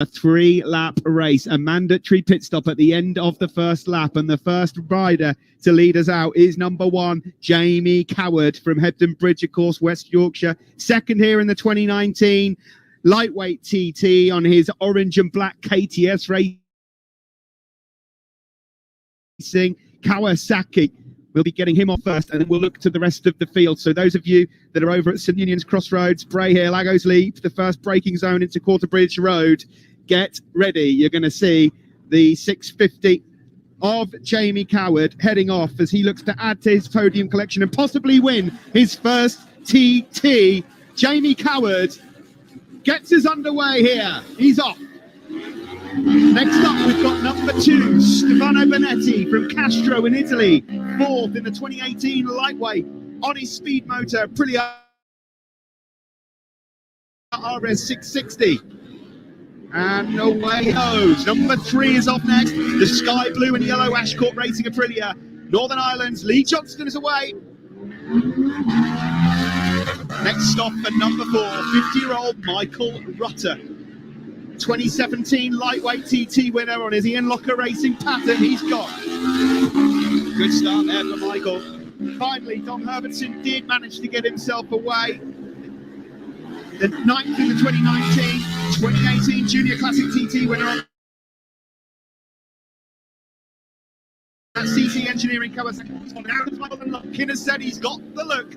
A 3-lap race, a mandatory pit stop at the end of the first lap, and the first rider to lead us out is number 1, Jamie Coward from Hebden Bridge, of course, West Yorkshire. Second here in the 2019 lightweight TT on his orange and black KTS racing. Kawasaki, we'll be getting him off first, and then we'll look to the rest of the field. So those of you that are over at St Unions Crossroads, Bray Hill, Agos Leap, the first braking zone into Quarterbridge Road, get ready. You're going to see the 650 of Jamie Coward heading off as he looks to add to his podium collection and possibly win his first TT. Jamie Coward gets us underway here. He's off. Next up, we've got number 2, Stefano Benetti from Castro in Italy. 4th in the 2018 lightweight on his speed motor, Aprilia RS 660. And away he goes. Number 3 is off next. The sky blue and yellow Ashcourt Racing Aprilia. Northern Ireland's Lee Johnston is away. Next stop for number 4, 50-year-old Michael Rutter. 2017 lightweight TT winner on his Ian Locker Racing pattern. He's got good start there for Michael. Finally, Tom Herbertson did manage to get himself away. The 9th in the 2019 Junior Classic TT winner on that CC Engineering Kawasaki. Now the final Dunlop. Kin has said he's got the look.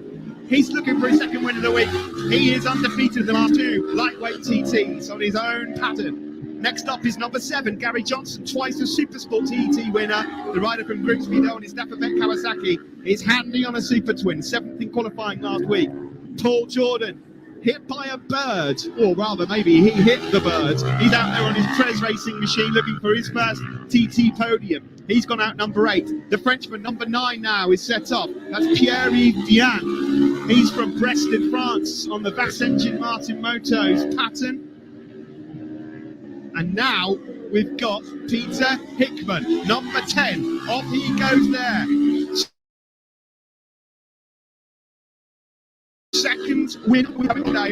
He's looking for his second win of the week. He is undefeated in the last 2 lightweight TTs on his own pattern. Next up is number 7, Gary Johnson, twice a Supersport TT winner. The rider from Grimsby, though, on his Dapperbet Kawasaki, is handy on a Supertwin, 7th in qualifying last week. Paul Jordan, hit by a bird, or rather maybe he hit the bird. He's out there on his Prez racing machine looking for his first TT podium. He's gone out number 8. The Frenchman, number 9 now, is set up. That's Pierre-Yves Diane. He's from Brest in France on the Vass Engine Martin Motos pattern. And now we've got Peter Hickman, number 10. Off he goes there. Second win today.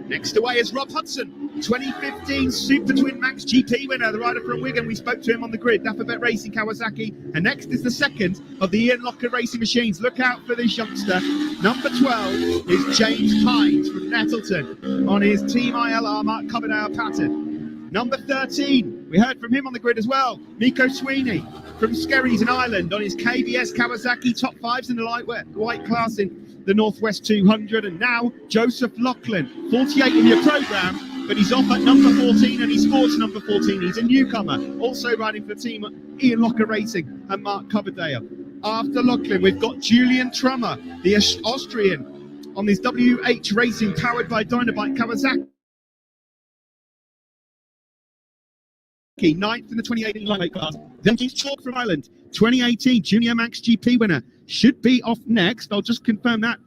Next away is Rob Hudson, 2015 Supertwin Max GP winner, the rider from Wigan. We spoke to him on the grid, Dapperbet Racing Kawasaki. And next is the second of the Ian Locker Racing machines. Look out for this youngster. Number 12 is James Hines from Nettleton on his Team ILR Mark Coverdale pattern. Number 13, we heard from him on the grid as well, Nico Sweeney from Skerries in Ireland on his KBS Kawasaki, top 5s in the lightweight class in the Northwest 200. And now Joseph Lachlan, 48 in your programme, but he's off at number 14 and he sports number 14. He's a newcomer, also riding for the team Ian Locker Racing and Mark Coverdale. After Lachlan, we've got Julian Trummer, the Austrian, on his WH Racing powered by Dynabite Kawasaki. 9th in the 2018 lightweight class. Then James Chalk from Ireland, 2018 Junior Max GP winner, should be off next. I'll just confirm that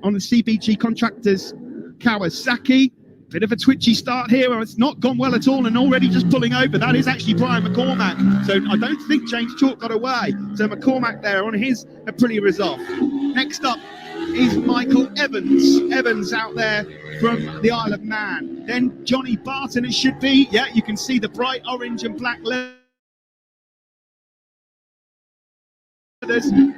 on the CBG Contractors Kawasaki. Bit of a twitchy start here. It's not gone well at all and already just pulling over. That is actually Brian McCormack. So I don't think James Chalk got away. So McCormack there on his Aprilia Resolve. Next up is Michael Evans. Evans out there from the Isle of Man. Then Johnny Barton, it should be. Yeah, you can see the bright orange and black leathers.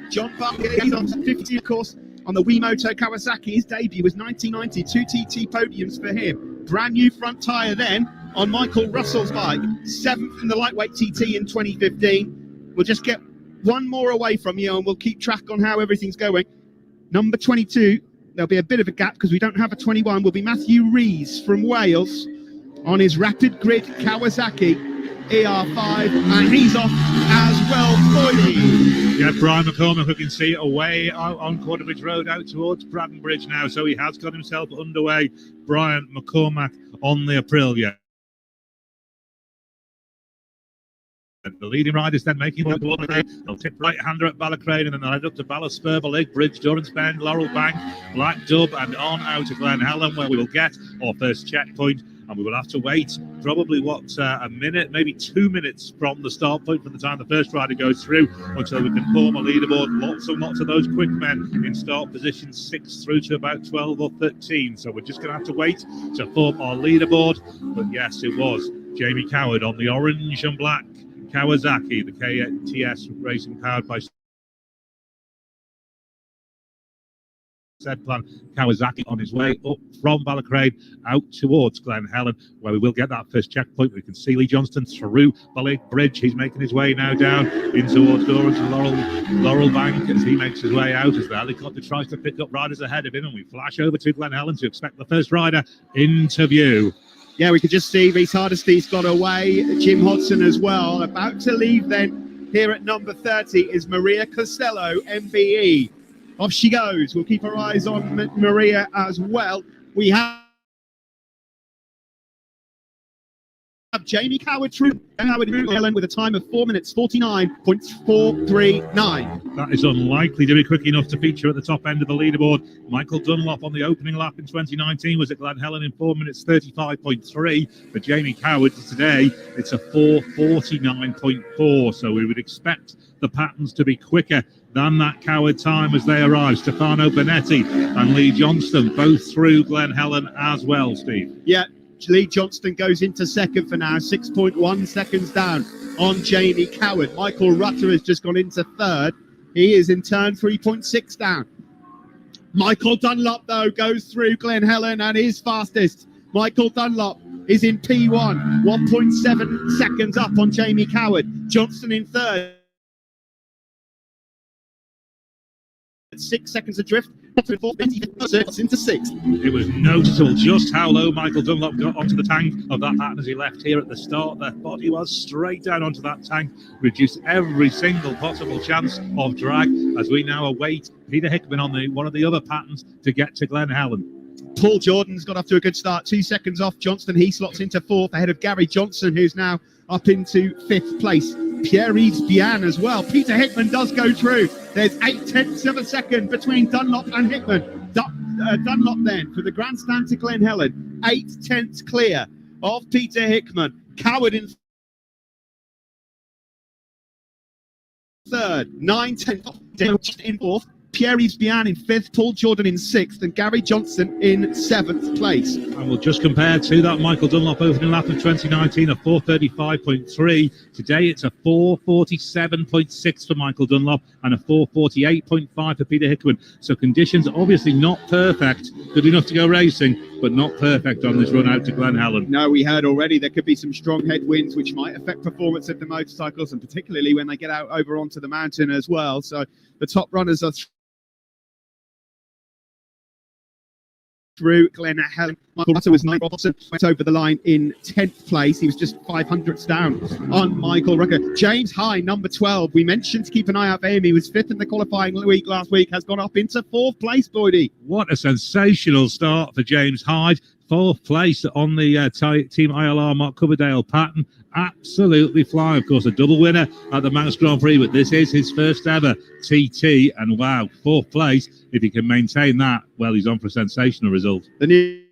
John Barton, he's on 50, of course, on the Wimoto Kawasaki. His debut was 1990, 2 TT podiums for him. Brand new front tyre then on Michael Russell's bike. 7th in the lightweight TT in 2015. We'll just get one more away from you and we'll keep track on how everything's going. Number 22, there'll be a bit of a gap because we don't have a 21, will be Matthew Rees from Wales on his Rapid Grid Kawasaki ER5, and he's off as well, Boydie. Yeah, Brian McCormack, we can see away out on Quarterbridge Road out towards Braddon Bridge now, so he has got himself underway. Brian McCormack on the Aprilia. The leading riders then making their way. They'll tip right-hander at Ballacrane and then they'll head up to Ballasperber Lake Bridge, Durance Bend, Laurel Bank, Black Dub and on out to Glen Helen, where we will get our first checkpoint and we will have to wait probably a minute, maybe 2 minutes from the start point from the time the first rider goes through until we can form a leaderboard. Lots of those quick men in start position 6 through to about 12 or 13. So we're just going to have to wait to form our leaderboard. But yes, it was Jamie Coward on the orange and black Kawasaki, the KTS Racing powered by Plan Kawasaki, on his way up from Balacrane out towards Glen Helen, where we will get that first checkpoint. We can see Lee Johnston through Ballet Bridge. He's making his way now down in towards Dorrance and Laurel Bank as he makes his way out as the helicopter tries to pick up riders ahead of him, and we flash over to Glen Helen to expect the first rider into view. Yeah, we could just see Reese Hardesty's got away, Jim Hodson as well. About to leave then here at number 30 is Maria Costello, MBE. Off she goes. We'll keep our eyes on Maria as well. We have Jamie Coward through Helen with a time of 4 minutes 49.439. That is unlikely to be quick enough to feature at the top end of the leaderboard. Michael Dunlop on the opening lap in 2019 was at Glen Helen in 4 minutes 35.3. For Jamie Coward today, it's a 4:49.4. So we would expect the patterns to be quicker than that Coward time as they arrive. Stefano Benetti and Lee Johnston both through Glen Helen as well, Steve. Yeah, Lee Johnston goes into second for now, 6.1 seconds down on Jamie Coward. Michael Rutter has just gone into third. He is in turn 3.6 down. Michael Dunlop, though, goes through Glen Helen and is fastest. Michael Dunlop is in P1, 1.7 seconds up on Jamie Coward. Johnston in third. 6 seconds adrift. Into sixth. It was noticeable just how low Michael Dunlop got onto the tank of that pattern as he left here at the start. The body was straight down onto that tank, reduced every single possible chance of drag as we now await Peter Hickman on one of the other patterns to get to Glen Helen. Paul Jordan's got off to a good start, 2 seconds off Johnston. He slots into fourth ahead of Gary Johnson, who's now up into fifth place. Pierre-Yves Bian as well. Peter Hickman does go through. There's 0.8 of a second between Dunlop and Hickman. Dunlop then for the grandstand to Glen Helen. 0.8 clear of Peter Hickman. Coward in third. 9/10 in fourth. Pierre-Yves Bian in fifth, Paul Jordan in sixth, and Gary Johnson in seventh place. And we'll just compare to that Michael Dunlop opening lap of 2019, a 4:35.3. Today it's a 4:47.6 for Michael Dunlop and a 4:48.5 for Peter Hickman. So conditions obviously not perfect, good enough to go racing, but not perfect on this run out to Glen Helen. No, we heard already there could be some strong headwinds which might affect performance of the motorcycles, and particularly when they get out over onto the mountain as well. So the top runners are through Glen Helen. Michael Rutter was 9th. Robinson went over the line in 10th place. He was just 500ths down on Michael Rucker. James High, number 12. We mentioned to keep an eye out for him. He was 5th in the qualifying week last week, has gone up into 4th place, Boydie. What a sensational start for James Hyde. 4th place on the Team ILR Mark Coverdale pattern. Absolutely flying. Of course, a double winner at the Manx Grand Prix, but this is his first ever TT. And wow, 4th place. If he can maintain that, well, he's on for a sensational result. The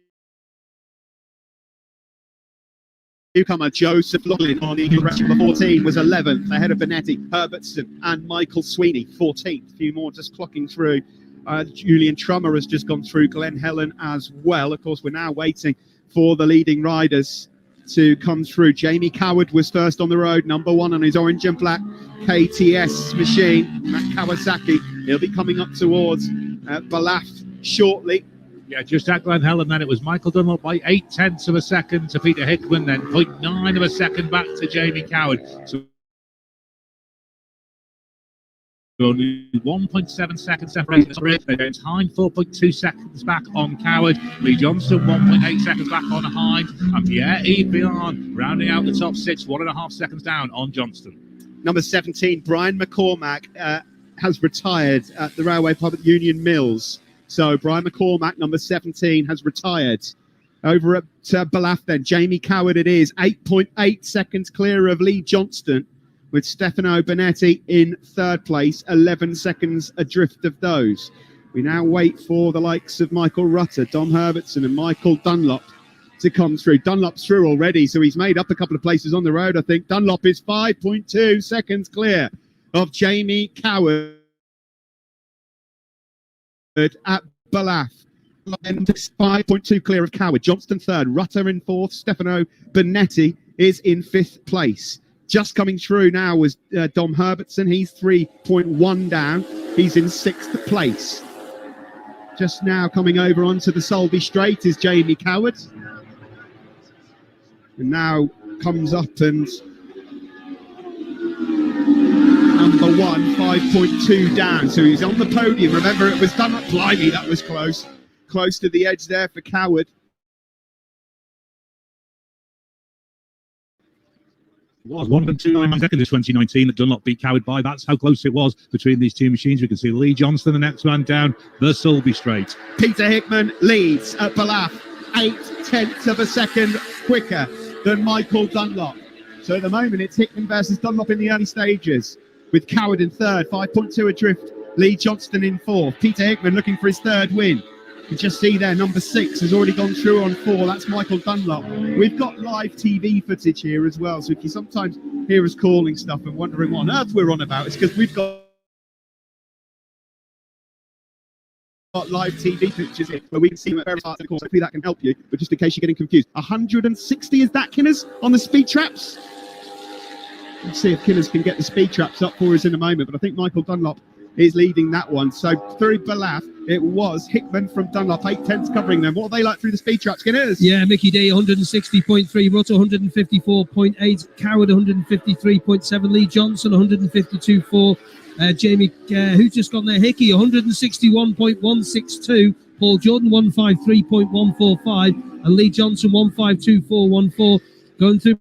newcomer Joseph Loughlin on the number 14 was 11th, ahead of Benetti, Herbertson and Michael Sweeney, 14th. A few more just clocking through. Julian Trummer has just gone through Glen Helen as well. Of course, we're now waiting for the leading riders to come through. Jamie Coward was first on the road, number 1 on his orange and black KTS machine, Matt Kawasaki. He'll be coming up towards Balaf shortly. Yeah, just at Glen Helen then it was Michael Dunlop by 0.8 of a second to Peter Hickman, then 0.9 of a second back to Jamie Coward. So only 1.7 seconds separation. Against Hind, 4.2 seconds back on Coward. Lee Johnston, 1.8 seconds back on Hind. And Pierre-Yves Bian rounding out the top 6, 1.5 seconds down on Johnston. Number 17, Brian McCormack, has retired at the Railway Public Union Mills. So Brian McCormack, number 17, has retired. Over at Balaf then, Jamie Coward it is, 8.8 seconds clear of Lee Johnston, with Stefano Benetti in third place, 11 seconds adrift of those. We now wait for the likes of Michael Rutter, Dom Herbertson and Michael Dunlop to come through. Dunlop's through already, so he's made up a couple of places on the road, I think. Dunlop is 5.2 seconds clear of Jamie Coward at Balaf. And 5.2 clear of Coward. Johnston third, Rutter in fourth, Stefano Bonetti is in fifth place. Just coming through now was Dom Herbertson. He's 3.1 down. He's in sixth place. Just now coming over onto the Sulby Straight is Jamie Coward. And now comes up and number one, 5.2 down. So he's on the podium. Remember, it was Dunlop. Blimey, that was close. Close to the edge there for Coward. It was 1.29 seconds in 2019 that Dunlop beat Coward by. That's how close it was between these two machines. We can see Lee Johnston, the next man down, the Sulby Straight. Peter Hickman leads at Balaf, 0.8 of a second quicker than Michael Dunlop. So at the moment, it's Hickman versus Dunlop in the early stages, with Coward in third, 5.2 adrift. Lee Johnston in fourth. Peter Hickman looking for his third win. You just see there, number 6 has already gone through on 4. That's Michael Dunlop. We've got live TV footage here as well, so if you sometimes hear us calling stuff and wondering what on earth we're on about, it's because we've got live TV pictures here where we can see them at various parts of the course. Hopefully that can help you, but just in case you're getting confused. 160 is that, Kinners, on the speed traps? Let's see if Kinners can get the speed traps up for us in a moment, but I think Michael Dunlop is leading that one. So through Balaf, it was Hickman from Dunlop, 8/10 covering them. What are they like through the speed traps, Kinners? Yeah, Mickey D 160.3, Rutter 154.8, Coward 153.7, Lee Johnson 152.4, Jamie, who's just gone there? Hickey 161.162, Paul Jordan 153.145, and Lee Johnson 152.414. Going through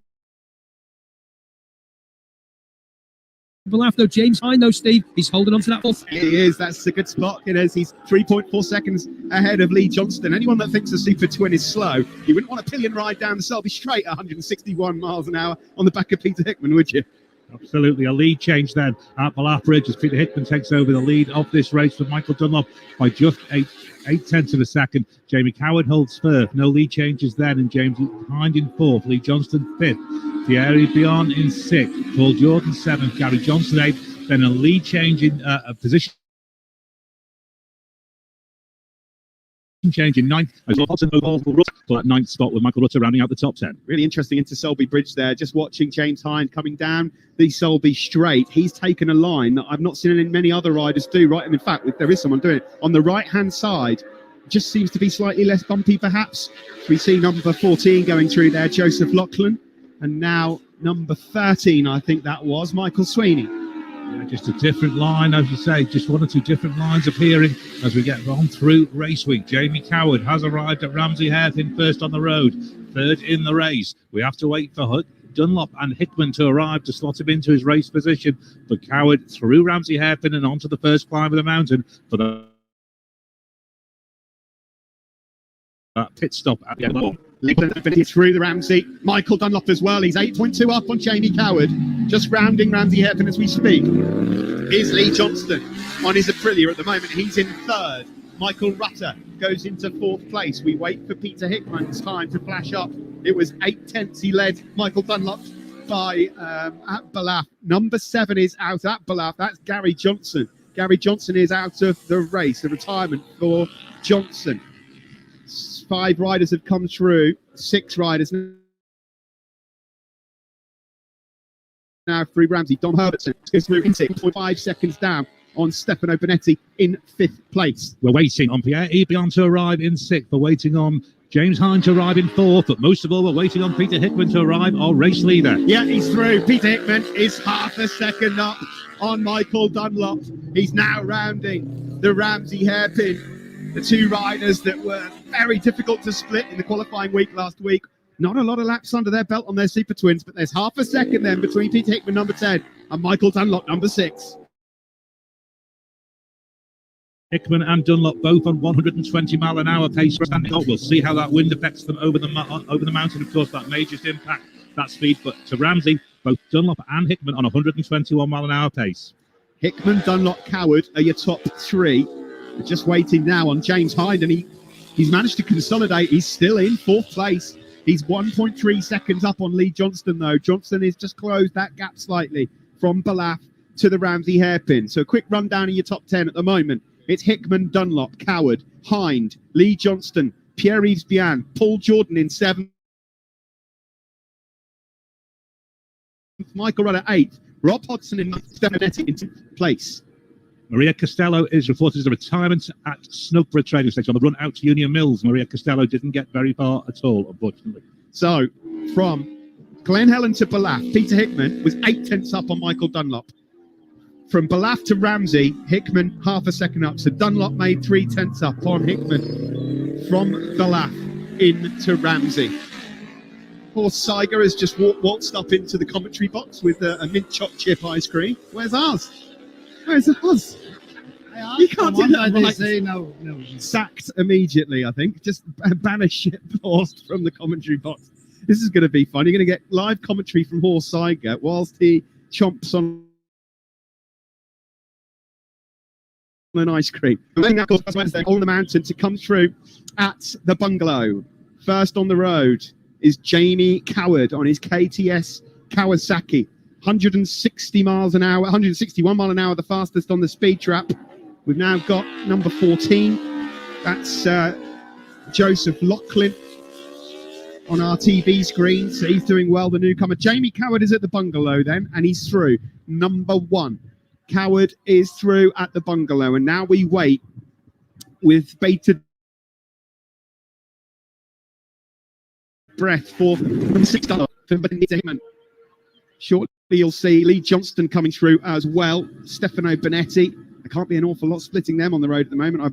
Balaf, James Hine, Steve, he's holding on to that fourth. He is. That's a good spot. He's 3.4 seconds ahead of Lee Johnston. Anyone that thinks the Super Twin is slow, you wouldn't want a pillion ride down the Selby Straight at 161 miles an hour on the back of Peter Hickman, would you? Absolutely. A lead change then at Balaf Bridge as Peter Hickman takes over the lead of this race for Michael Dunlop by just 8/10 of a second. Jamie Coward holds first. No lead changes then, and James behind in fourth. Lee Johnston fifth. Thierry Bion in sixth. Paul Jordan seventh. Gary Johnson eighth. Then a lead change in a position change in ninth as Hudson overhauls Rutter for that ninth spot, with Michael Rutter rounding out the top 10. Really interesting into Selby Bridge there. Just watching James Hine coming down the Selby Straight. He's taken a line that I've not seen many other riders do, right? And in fact, there is someone doing it on the right-hand side. Just seems to be slightly less bumpy, perhaps. We see number 14 going through there, Joseph Lachlan. And now number 13, I think that was, Michael Sweeney. Yeah, just a different line, as you say, just one or two different lines appearing as we get on through race week. Jamie Coward has arrived at Ramsey Hairpin first on the road, third in the race. We have to wait for Dunlop and Hickman to arrive to slot him into his race position. But Coward through Ramsey Hairpin and onto the first climb of the mountain for the pit stop at the end of the Lickland through the Ramsey. Michael Dunlop as well. He's 8.2 up on Jamie Coward. Just rounding Ramsey Hairpin as we speak. Here's Lee Johnston on his Aprilia at the moment. He's in third. Michael Rutter goes into fourth place. We wait for Peter Hickman's time to flash up. It was 8/10 he led Michael Dunlop by at Balaf. Number 7 is out at Balaf. That's Gary Johnson. Gary Johnson is out of the race. The retirement for Johnson. 5 riders have come through, 6 riders now through Ramsey. Dom Herbertson goes through in 6.5 seconds down on Stefano Bonetti in 5th place. We're waiting on Pierre Ebion to arrive in 6th. We're waiting on James Hine to arrive in 4th, but most of all, we're waiting on Peter Hickman to arrive, our race leader. Yeah, he's through. Peter Hickman is half a second up on Michael Dunlop. He's now rounding the Ramsey Hairpin. The 2 riders that were very difficult to split in the qualifying week last week. Not a lot of laps under their belt on their Super Twins, but there's half a second then between Peter Hickman, number 10, and Michael Dunlop, number 6. Hickman and Dunlop both on 120 mile an hour pace standing up. We'll see how that wind affects them over the mountain. Of course, that may just impact that speed, but to Ramsey, both Dunlop and Hickman on 121 mile an hour pace. Hickman, Dunlop, Coward are your top 3. We're just waiting now on James Hine, and he's managed to consolidate. He's still in 4th place. He's 1.3 seconds up on Lee Johnston, though. Johnston has just closed that gap slightly from Balaf to the Ramsey hairpin. So a quick rundown of your top 10 at the moment. It's Hickman, Dunlop, Coward, Hind, Lee Johnston, Pierre-Yves Bian, Paul Jordan in 7th, Michael Rudd 8th, Rob Hodgson in 9th, Stefanetti in 10th place. Maria Costello is reported as a retirement at Snugborough trading station on the run out to Union Mills. Maria Costello didn't get very far at all, unfortunately. So, from Glen Helen to Balaf, Peter Hickman was 8 tenths up on Michael Dunlop. From Balaf to Ramsey, Hickman half a second up. So Dunlop made 3 tenths up on Hickman from Balaf into Ramsey. Poor Saiger has just waltzed up into the commentary box with a mint choc chip ice cream. Where's ours? Where's ours? You can't do that. They say no. Sacked immediately, I think. Just banishment forced from the commentary box. This is going to be fun. You're going to get live commentary from Horst Saiger whilst he chomps on an ice cream. And then, of course, Wednesday on the mountain to come through at the bungalow. First on the road is Jamie Coward on his KTS Kawasaki. 160 miles an hour, 161 mile an hour, the fastest on the speed trap. We've now got number 14. That's Joseph Lachlan on our TV screen. So he's doing well, the newcomer. Jamie Coward is at the bungalow then, and he's through. Number 1. Coward is through at the bungalow, and now we wait with bated breath for number 6. Shortly you'll see Lee Johnston coming through as well. Stefano Bonetti. There can't be an awful lot splitting them on the road at the moment. I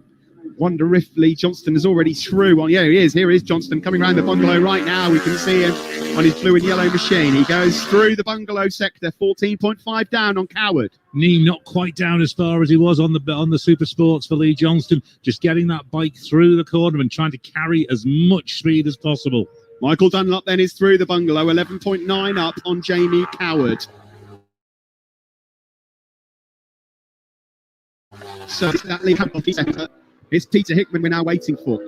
wonder if Lee Johnston is already through. Yeah, he is. Here is Johnston coming around the bungalow right now. We can see him on his blue and yellow machine. He goes through the bungalow sector, 14.5 down on Coward. Knee not quite down as far as he was on the Super Sports for Lee Johnston. Just getting that bike through the corner and trying to carry as much speed as possible. Michael Dunlop then is through the bungalow, 11.9 up on Jamie Coward. So that Lee sector. It's Peter Hickman we're now waiting for.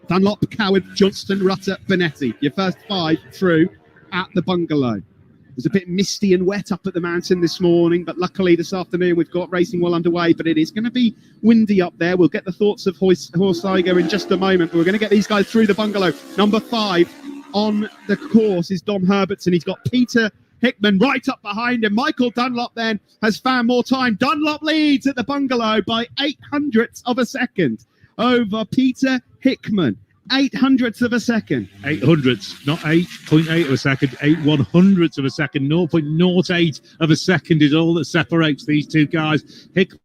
Dunlop, Coward, Johnston, Rutter, Bonetti. Your first 5 through at the bungalow. It was a bit misty and wet up at the mountain this morning, but luckily this afternoon we've got racing well underway, but it is going to be windy up there. We'll get the thoughts of Horst Saiger in just a moment, but we're going to get these guys through the bungalow. Number 5 on the course is Dom Herbertson. He's got Peter Hickman right up behind him. Michael Dunlop then has found more time. Dunlop leads at the bungalow by 0.08 of a second over Peter Hickman. 0.08 of a second. 0.08, not 8.8 of a second, 0.001 of a second. 0.08 of a second is all that separates these two guys. Hickman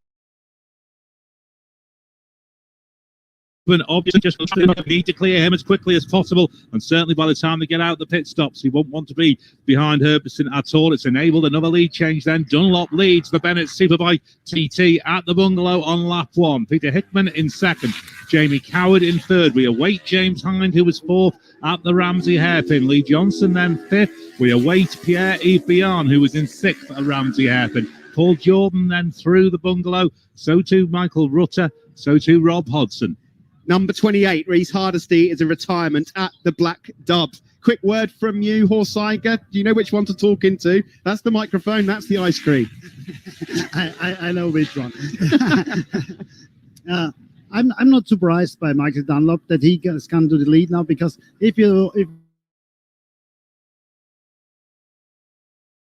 obviously just need to clear him as quickly as possible, and certainly by the time they get out the pit stops, he won't want to be behind Herbertson at all. It's enabled another lead change then. Dunlop leads the Bennett Superbike TT at the bungalow on lap 1. Peter Hickman in 2nd, Jamie Coward in 3rd. We await James Hind, who was 4th at the Ramsey hairpin. Lee Johnson then 5th. We await Pierre-Yves Bian, who was in 6th at Ramsey hairpin. Paul Jordan then through the bungalow. So too Michael Rutter. So too Rob Hodgson. Number 28, Reese Hardesty, is a retirement at the Black Dub. Quick word from you, Horst Saiger. Do you know which one to talk into? That's the microphone, that's the ice cream. I know which one. I'm not surprised by Michael Dunlop that he can do the lead now, because if you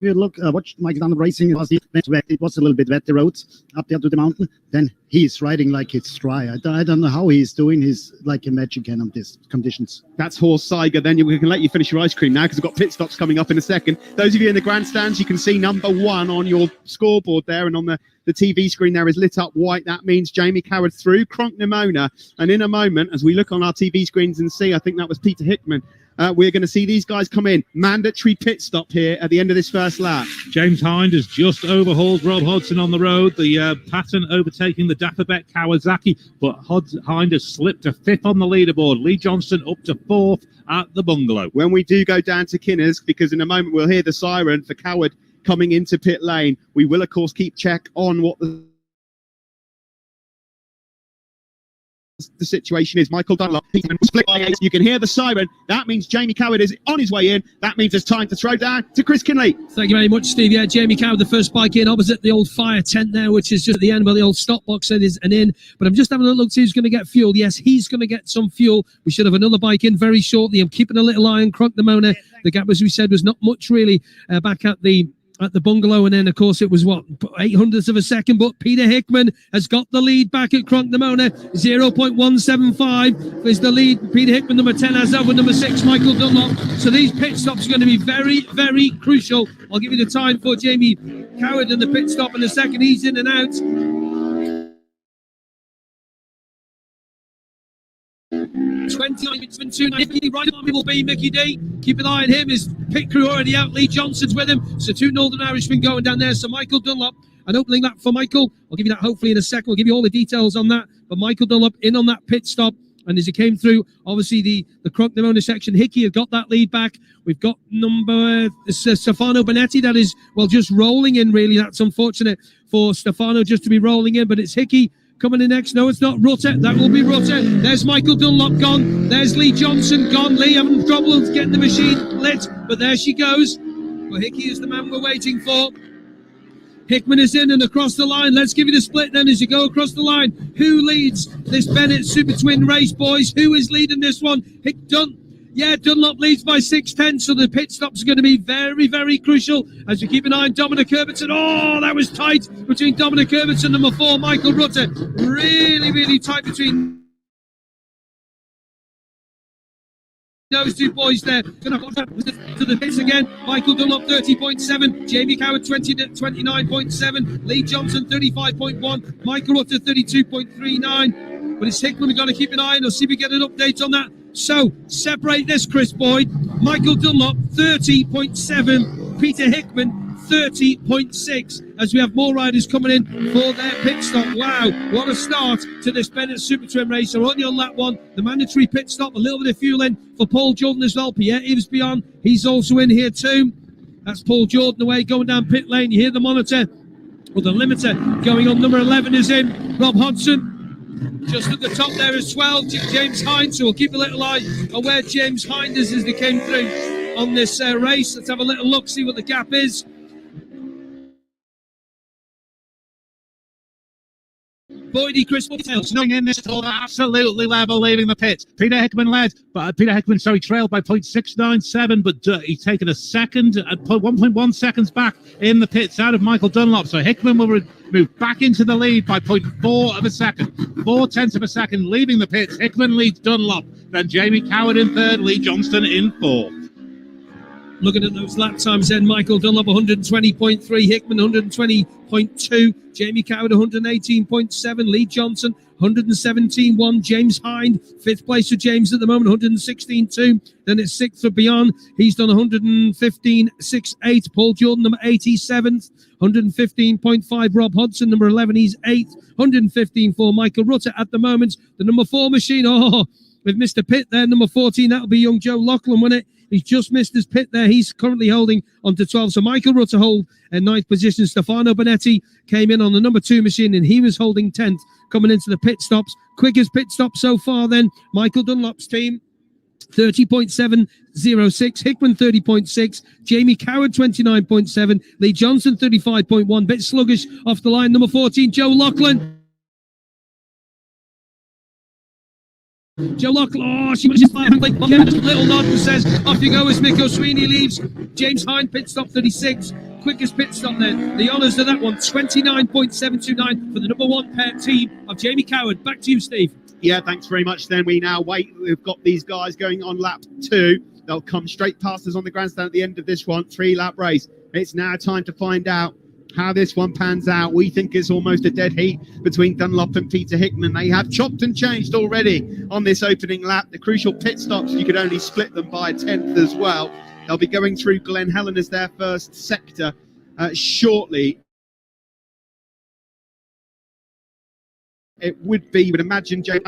look, watch Michael Dunlop racing, it was a little bit wet, the roads up there to the mountain, then he's riding like it's dry. I don't know how he's doing. He's like a magic can on these conditions. That's Horst Saiger. Then we can let you finish your ice cream now, because we've got pit stops coming up in a second. Those of you in the grandstands, you can see number 1 on your scoreboard there, and on the TV screen there is lit up white. That means Jamie Coward through Cronk Nimona. And in a moment, as we look on our TV screens and see, I think that was Peter Hickman, we're going to see these guys come in. Mandatory pit stop here at the end of this first lap. James Hind has just overhauled Rob Hodgson on the road. The pattern overtaking the Dapperbet Kawasaki, but Hind has slipped to 5th on the leaderboard. Lee Johnston up to 4th at the bungalow. When we do go down to Kinners, because in a moment we'll hear the siren for Coward coming into pit lane, we will of course keep check on what the the situation is. Michael Dunlop, split by 8. You can hear the siren. That means Jamie Coward is on his way in. That means it's time to throw down to Chris Kinley. Thank you very much, Steve. Yeah, Jamie Coward, the first bike in opposite the old fire tent there, which is just at the end where the old stop box is an in. But I'm just having a look to see who's going to get fuel. Yes, he's going to get some fuel. We should have another bike in very shortly. I'm keeping a little eye on Cronknamona. The gap, as we said, was not much really back at the bungalow, and then of course it was 800ths of a second, but Peter Hickman has got the lead back at Cronknamona. 0.175 is the lead. Peter Hickman, number 10, has over number 6, Michael Dunlop. So these pit stops are going to be very, very crucial. I'll give you the time for Jamie Coward and the pit stop in a second. He's in and out. 29.29. Right on will be Mickey D. Keep an eye on him. His pit crew already out. Lee Johnson's with him. So 2 Northern Irishmen going down there. So Michael Dunlop, an opening lap for Michael. I'll give you that hopefully in a second. I'll give you all the details on that. But Michael Dunlop in on that pit stop. And as he came through, obviously the Cronknamona section, Hickey had got that lead back. We've got number Stefano Bonetti. That is, well, just rolling in, really. That's unfortunate for Stefano just to be rolling in. But it's Hickey coming in next. No, it's not Rutter. That will be Rutter. There's Michael Dunlop gone. There's Lee Johnson gone. Lee having trouble getting the machine lit, but there she goes. Well, Hickey is the man we're waiting for. Hickman is in and across the line. Let's give you the split then as you go across the line. Who leads this Bennett Supertwin race, boys? Who is leading this one? Dunlop leads by 6/10, so the pit stops are going to be very, very crucial as we keep an eye on Dominic Herbertson. Oh, that was tight between Dominic Herbertson and number 4, Michael Rutter. Really, really tight between those two boys there. Going to the pits again. Michael Dunlop 30.7, Jamie Coward 29.7, Lee Johnson 35.1, Michael Rutter 32.39. But it's Hickman we've got to keep an eye on. We'll see if we get an update on that. So separate this, Chris Boyd. Michael Dunlop 30.7, Peter Hickman 30.6, as we have more riders coming in for their pit stop. Wow, what a start to this Bennett Supertwin race. They're only on lap 1, the mandatory pit stop, a little bit of fuel in for Paul Jordan as well. Pierre Yves Beyond, he's also in here too. That's Paul Jordan away, going down pit lane. You hear the monitor, or the limiter going on. Number 11 is in, Rob Hodgson. Just at the top there is 12, James Hind. So we'll keep a little eye on where James Hind is as they came through on this race. Let's have a little look, see what the gap is. Boydie, Chris, what details? Snowing in this all absolutely level, leaving the pit. Peter Hickman led, but Peter Hickman, trailed by 0.697, but he's taken a second at 1.1 seconds back in the pits out of Michael Dunlop. So Hickman will move back into the lead by 0.4 of a second, 0.4 of a second, leaving the pits. Hickman leads Dunlop, then Jamie Coward in 3rd, Lee Johnston in 4th. Looking at those lap times then, Michael Dunlop 120.3, Hickman 120.2, Jamie Coward 118.7, Lee Johnson 117.1, James Hind, 5th place for James at the moment, 116.2. Then it's 6th for Beyond, he's done 115.68. Paul Jordan, number 87th, 115.5. Rob Hodgson, number 11, he's 8th, 115.4. Michael Rutter at the moment, the number 4 machine. Oh, we've missed a pit there, number 14, that'll be young Joe Lachlan, won't it? He's just missed his pit there. He's currently holding on to 12. So Michael Rutter hold in 9th position. Stefano Bonetti came in on the number 2 machine and he was holding 10th coming into the pit stops. Quickest pit stop so far then, Michael Dunlop's team, 30.706, Hickman 30.6, Jamie Coward 29.7, Lee Johnson 35.1, bit sluggish off the line. Number 14, Joe Lachlan. Joe Lachlan, oh, she manages by a little nod and says, off you go as Mikko Sweeney leaves. James Hind, pit stop 36. Quickest pit stop then. The honours of that one, 29.729 for the number 1 pair team of Jamie Coward. Back to you, Steve. Yeah, thanks very much then. We now wait. We've got these guys going on lap 2. They'll come straight past us on the grandstand at the end of this one. 3-lap race. It's now time to find out how this one pans out. We think it's almost a dead heat between Dunlop and Peter Hickman. They have chopped and changed already on this opening lap. The crucial pit stops, you could only split them by a 10th as well. They'll be going through Glen Helen as their first sector shortly. It would be, you would imagine, James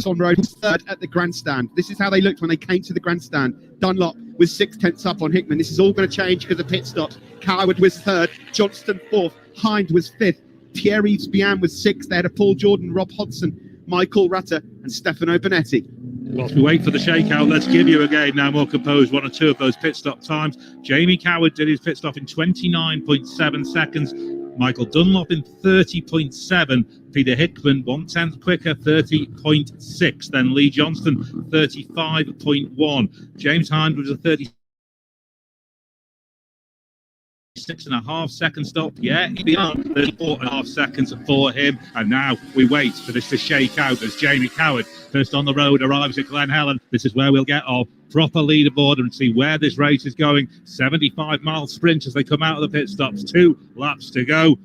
on road 3rd at the grandstand. This is how they looked when they came to the grandstand. Dunlop was 6/10 up on Hickman. This is all going to change because of pit stops. Coward was 3rd, Johnston 4th, Hind was 5th, Pierre Yves Bian was 6th. They had a Paul Jordan, Rob Hodgson Michael Rutter and Stefano Bonetti. Whilst we wait for the shakeout, let's give you again now more composed one or two of those pit stop times. Jamie Coward did his pit stop in 29.7 seconds. Michael Dunlop in 30.7. Peter Hickman 1/10 quicker, 30.6. Then Lee Johnston 35.1. James Hind was a 36.5 second stop. Yeah, he'd be on 34.5 seconds for him. And now we wait for this to shake out as Jamie Coward, first on the road, arrives at Glen Helen. This is where we'll get our proper leaderboard and see where this race is going. 75-mile sprint as they come out of the pit stops. 2 laps to go.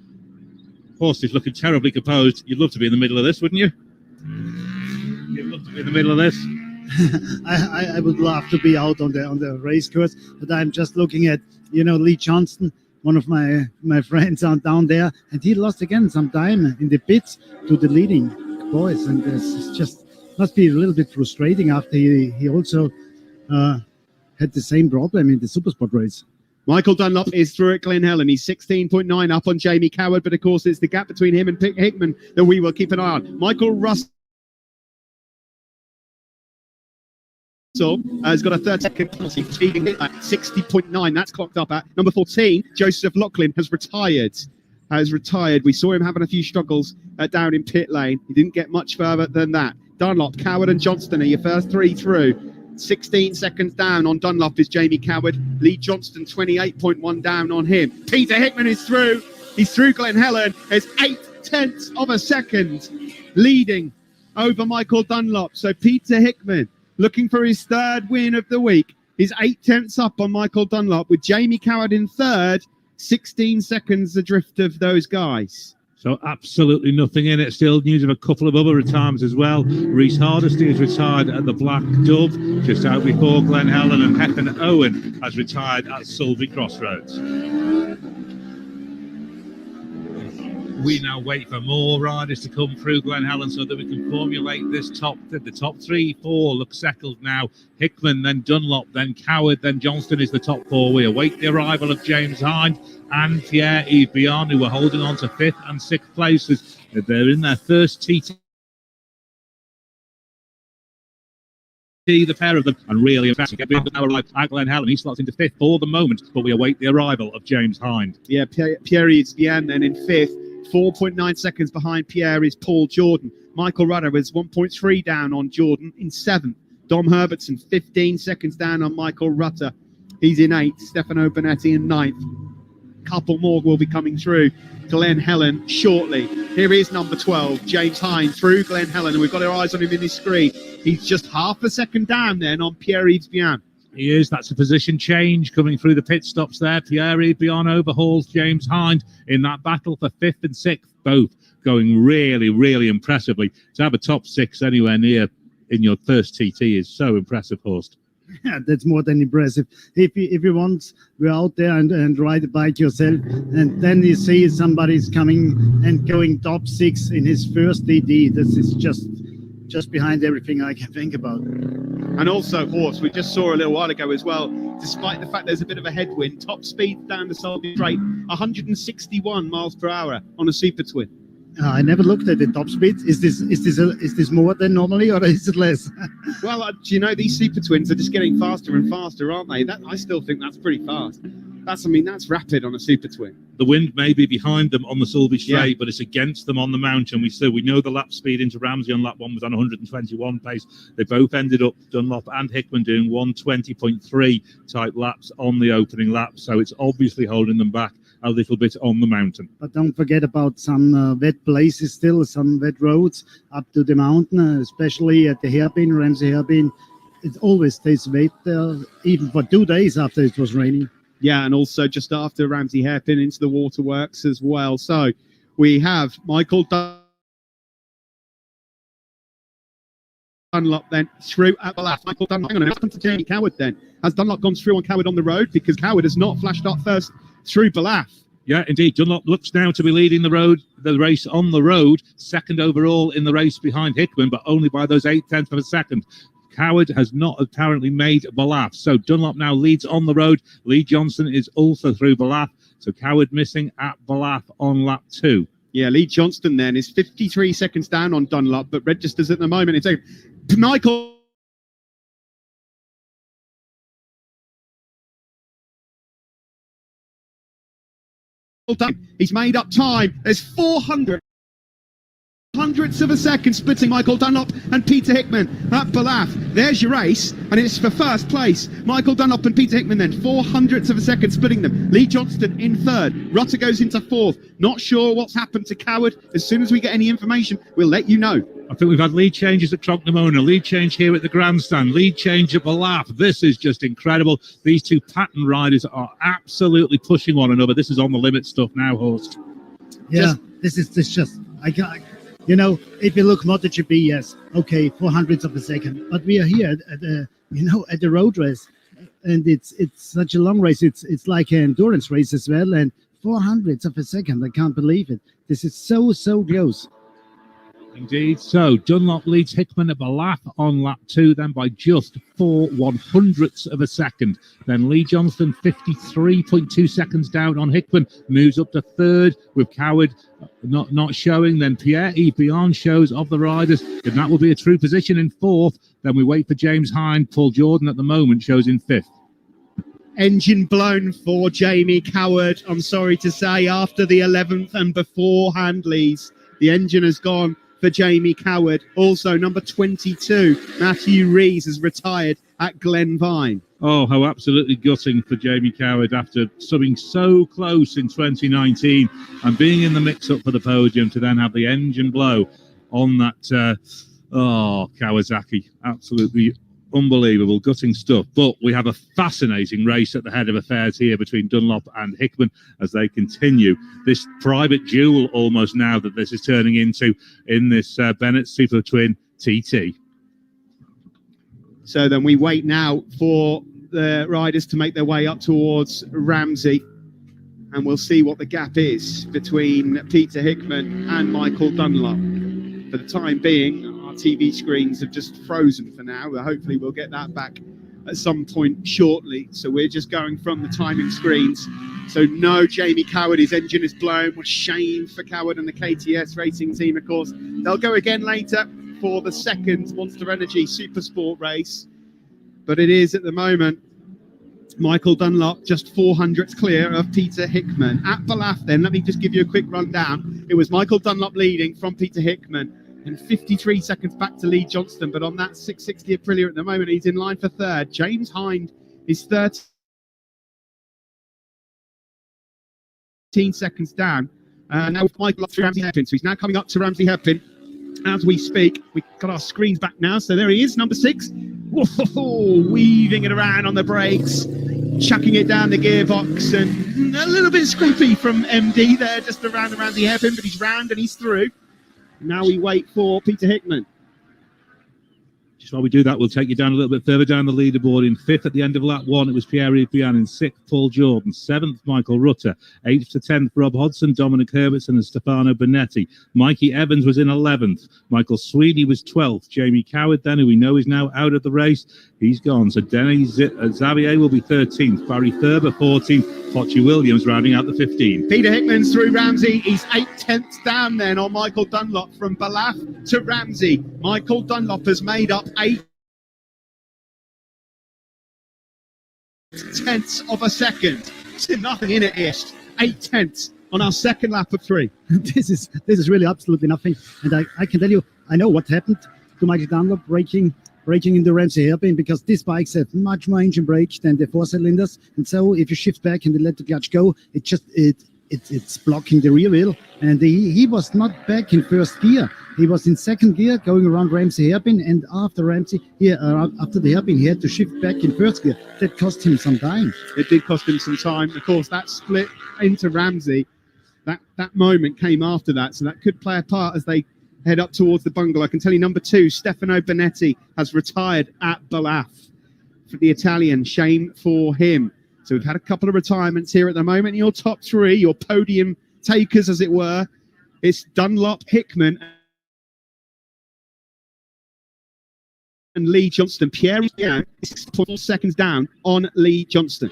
Horse is looking terribly composed. You'd love to be in the middle of this, wouldn't you? You'd love to be in the middle of this. I would love to be out on the race course, but I'm just looking at, Lee Johnston, one of my friends down there, and he lost again some time in the pits to the leading boys, and it's just must be a little bit frustrating after he also had the same problem in the Supersport race. Michael Dunlop is through at Glen Helen. He's 16.9 up on Jamie Coward, but of course it's the gap between him and Hickman that we will keep an eye on. Michael Russell has got a 30-second penalty, speeding at 60.9. That's clocked up at number 14. Joseph Lachlan has retired. We saw him having a few struggles down in pit lane. He didn't get much further than that. Dunlop, Coward and Johnston are your first 3 through. 16 seconds down on Dunlop is Jamie Coward. Lee Johnston 28.1 down on him. Peter Hickman is through. He's through Glen Helen. It's 0.8 of a second leading over Michael Dunlop. So Peter Hickman looking for his 3rd win of the week. He's 0.8 up on Michael Dunlop with Jamie Coward in 3rd. 16 seconds adrift of those guys. So absolutely nothing in it. Still news of a couple of other retirements as well. Reese Hardesty is retired at the Black Dove, just out before Glen Helen, and Hector Owen has retired at Sulby Crossroads. We now wait for more riders to come through Glen Helen so that we can formulate this the top 3-4 look settled now. Hickman, then Dunlop, then Coward, then Johnston is the top 4. We await the arrival of James Hind and Pierre-Yves Bihan, who were holding on to 5th and 6th places. They're in their first TT, the pair of them, and really impressive. Bihan now arrived at Glen Helen. He slots into 5th for the moment, but we await the arrival of James Hind. Yeah, Pierre-Yves Bihan then in 5th. 4.9 seconds behind Pierre is Paul Jordan. Michael Rudder is 1.3 down on Jordan in 7th. Dom Herbertson 15 seconds down on Michael Rutter. He's in 8th. Stefano Bonetti in 9th. Couple more will be coming through Glen Helen shortly. Here is number 12, James Hind, through Glen Helen, and we've got our eyes on him in this screen. He's just half a second down then on Pierre-Yves Bihan. He is. That's a position change coming through the pit stops there. Pierre-Yves Bihan overhauls James Hind in that battle for 5th and 6th, both going really, really impressively. To have a top 6 anywhere near in your first TT is so impressive, Horst. Yeah, that's more than impressive. If you want, go out there and ride a bike yourself, and then you see somebody's coming and going top 6 in his first TT. This is just behind everything I can think about. And also, Horst, we just saw a little while ago as well, despite the fact there's a bit of a headwind, top speed down the Sulby Straight, 161 miles per hour on a Supertwin. I never looked at the top speed. Is this more than normally, or is it less? Well, do you know, these Supertwins are just getting faster and faster, aren't they? I still think that's pretty fast. That's rapid on a Supertwin. The wind may be behind them on the Sulby Straight, but it's against them on the mountain. We know the lap speed into Ramsey on lap 1 was on 121 pace. They both ended up, Dunlop and Hickman, doing 120.3 type laps on the opening lap. So it's obviously holding them back a little bit on the mountain. But don't forget about some wet places still, some wet roads up to the mountain, especially at the hairpin, Ramsey hairpin. It always stays wet there, even for 2 days after it was raining. Yeah, and also just after Ramsey hairpin into the waterworks as well. So we have Michael Dunlop then through at the last. Michael Dunlop, hang on, what happened to Jamie Coward then? Has Dunlop gone through on Coward on the road? Because Coward has not flashed up first through Balaf. Yeah, indeed. Dunlop looks now to be leading the race on the road, 2nd overall in the race behind Hickman, but only by those 0.8 of a second. Coward has not apparently made Balaf. So Dunlop now leads on the road. Lee Johnson is also through Balaf. So Coward missing at Balaf on lap 2. Yeah, Lee Johnston then is 53 seconds down on Dunlop, but registers at the moment. It's a Michael. He's made up time. There's 400 hundredths of a second splitting Michael Dunlop and Peter Hickman at Balaf. There's your race, and it's for first place. Michael Dunlop and Peter Hickman then 400ths of a second splitting them. Lee Johnston in third. Rutter goes into fourth. Not sure what's happened to Coward. As soon as we get any information, we'll let you know. I think we've had lead changes at Crocknamona, lead change here at the grandstand, lead change at Balaf. This is just incredible. These two pattern riders are absolutely pushing one another. This is on the limit stuff now, host. Yeah, this is just I got. You know, if you look MotoGP, yes, okay, 400ths of a second. But we are here at the road race, and it's such a long race. It's like an endurance race as well, and 400ths of a second. I can't believe it. This is so close. Indeed. So Dunlop leads Hickman at Balaf on lap 2, then by just 4/100ths of a second. Then Lee Johnston, 53.2 seconds down on Hickman, moves up to third with Coward not showing. Then Pierre-Yves Bihan shows of the riders, and that will be a true position in fourth. Then we wait for James Hind. Paul Jordan at the moment shows in fifth. Engine blown for Jamie Coward, I'm sorry to say, after the 11th and before Handley's. The engine has gone for Jamie Coward. Also, number 22, Matthew Rees, has retired at Glenvine. Oh, how absolutely gutting for Jamie Coward after subbing so close in 2019 and being in the mix-up for the podium to then have the engine blow on that, Kawasaki. Absolutely unbelievable, gutting stuff. But we have a fascinating race at the head of affairs here between Dunlop and Hickman as they continue this private duel almost now that this is turning into in this Bennett Supertwin TT. So then we wait now for the riders to make their way up towards Ramsey, and we'll see what the gap is between Peter Hickman and Michael Dunlop. For the time being, our TV screens have just frozen for now. Hopefully we'll get that back at some point shortly. So we're just going from the timing screens. So no Jamie Coward, his engine is blown. What a shame for Coward and the KTS racing team, of course. They'll go again later for the second Monster Energy Super Sport race. But it is at the moment Michael Dunlop just 400ths clear of Peter Hickman. At Balaf then, let me just give you a quick rundown. It was Michael Dunlop leading from Peter Hickman and 53 seconds back to Lee Johnston. But on that 660 Aprilia at the moment, he's in line for third. James Hind is 13 seconds down. Now Michael up to Ramsey Hairpin. So he's now coming up to Ramsey Hairpin as we speak. We've got our screens back now. So there he is, number 6. Whoa, weaving it around on the brakes, chucking it down the gearbox, and a little bit scrappy from MD there, just around the Ramsey Hairpin, but he's round and he's through. Now we wait for Peter Hickman. Just while we do that, we'll take you down a little bit further down the leaderboard. In fifth at the end of lap 1, it was Pierre-Yves Bihan. In sixth, Paul Jordan. Seventh, Michael Rutter. 8th to 10th, Rob Hodson, Dominic Herbertson and Stefano Bonetti. Mikey Evans was in 11th. Michael Sweeney was 12th. Jamie Coward then, who we know is now out of the race, he's gone. So Denny Xavier will be 13th. Barry Thurber 14th. Pochi Williams rounding out the 15th. Peter Hickman's through Ramsey. He's 8/10ths down then on Michael Dunlop from Balaf to Ramsey. Michael Dunlop has made up 8/10ths of a second. Still nothing in it, Ish. 8/10ths on our second lap of 3. This is really absolutely nothing. And I can tell you, I know what happened to Michael Dunlop braking in the Ramsey hairpin, because these bikes have much more engine brake than the 4 cylinders, and so if you shift back and let the clutch go, it's blocking the rear wheel. And he was not back in first gear. He was in second gear going around Ramsey hairpin, and after the hairpin, he had to shift back in first gear. That cost him some time. It did cost him some time. Of course, that split into Ramsey, that moment came after that, so that could play a part as they head up towards the bungalow. I can tell you number 2, Stefano Bonetti, has retired at Balaf for the Italian. Shame for him. So we've had a couple of retirements here at the moment. Your top 3, your podium takers, as it were, it's Dunlop, Hickman, and Lee Johnston. Pierre is 6.4 seconds down on Lee Johnston.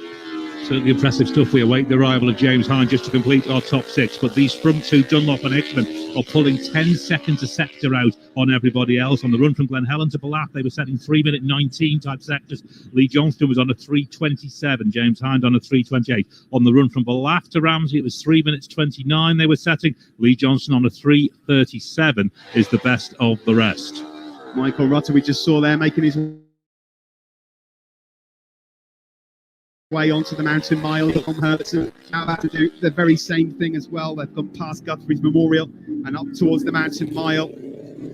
Certainly impressive stuff. We await the arrival of James Hind just to complete our top 6. But these front two, Dunlop and Hickman, are pulling 10 seconds a sector out on everybody else. On the run from Glen Helen to Ballath, they were setting 3-minute 19 type sectors. Lee Johnston was on a 3:27. James Hind on a 3:28. On the run from Ballath to Ramsey, it was 3 minutes 29 they were setting. Lee Johnston on a 3:37 is the best of the rest. Michael Rutter, we just saw there, making his way onto the mountain mile. Tom Herbertson now about to do the very same thing as well. They've gone past Guthrie's Memorial and up towards the mountain mile,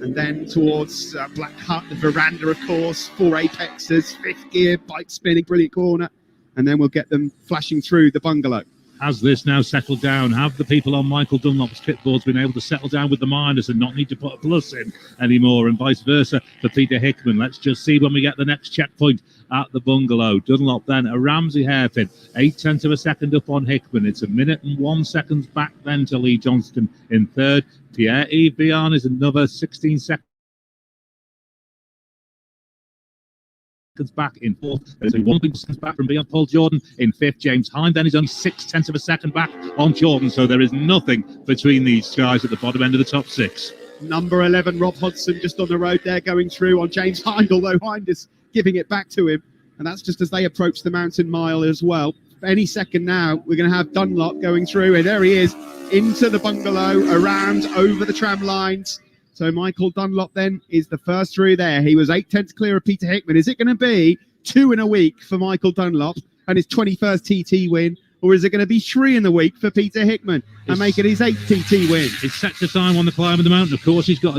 and then towards Black Hut, the veranda, of course. 4 apexes, 5th gear, bike spinning, brilliant corner, and then we'll get them flashing through the bungalow. Has this now settled down? Have the people on Michael Dunlop's clipboards been able to settle down with the miners and not need to put a plus in anymore, and vice versa for Peter Hickman? Let's just see when we get the next checkpoint at the bungalow. Dunlop then a Ramsey hairpin, 0.8 of a second up on Hickman. It's 1 minute and 1 second back then to Lee Johnston in third. Pierre-Yves Bihan is another 16 seconds back in fourth. There's a 1 seconds back from beyond Paul Jordan in fifth. James Hind then is only 0.6 of a second back on Jordan, so there is nothing between these guys at the bottom end of the top 6. Number 11, Rob Hodgson, just on the road there, going through on James Hind, although Hind is giving it back to him, and that's just as they approach the mountain mile as well. Any second now, we're going to have Dunlop going through, and there he is, into the bungalow, around, over the tram lines. So Michael Dunlop then is the first through there. He was 0.8 clear of Peter Hickman. Is it going to be 2 in a week for Michael Dunlop and his 21st TT win? Or is it going to be 3 in the week for Peter Hickman and make it his 8th TT win? It's sector time on the climb of the mountain. Of course, he's got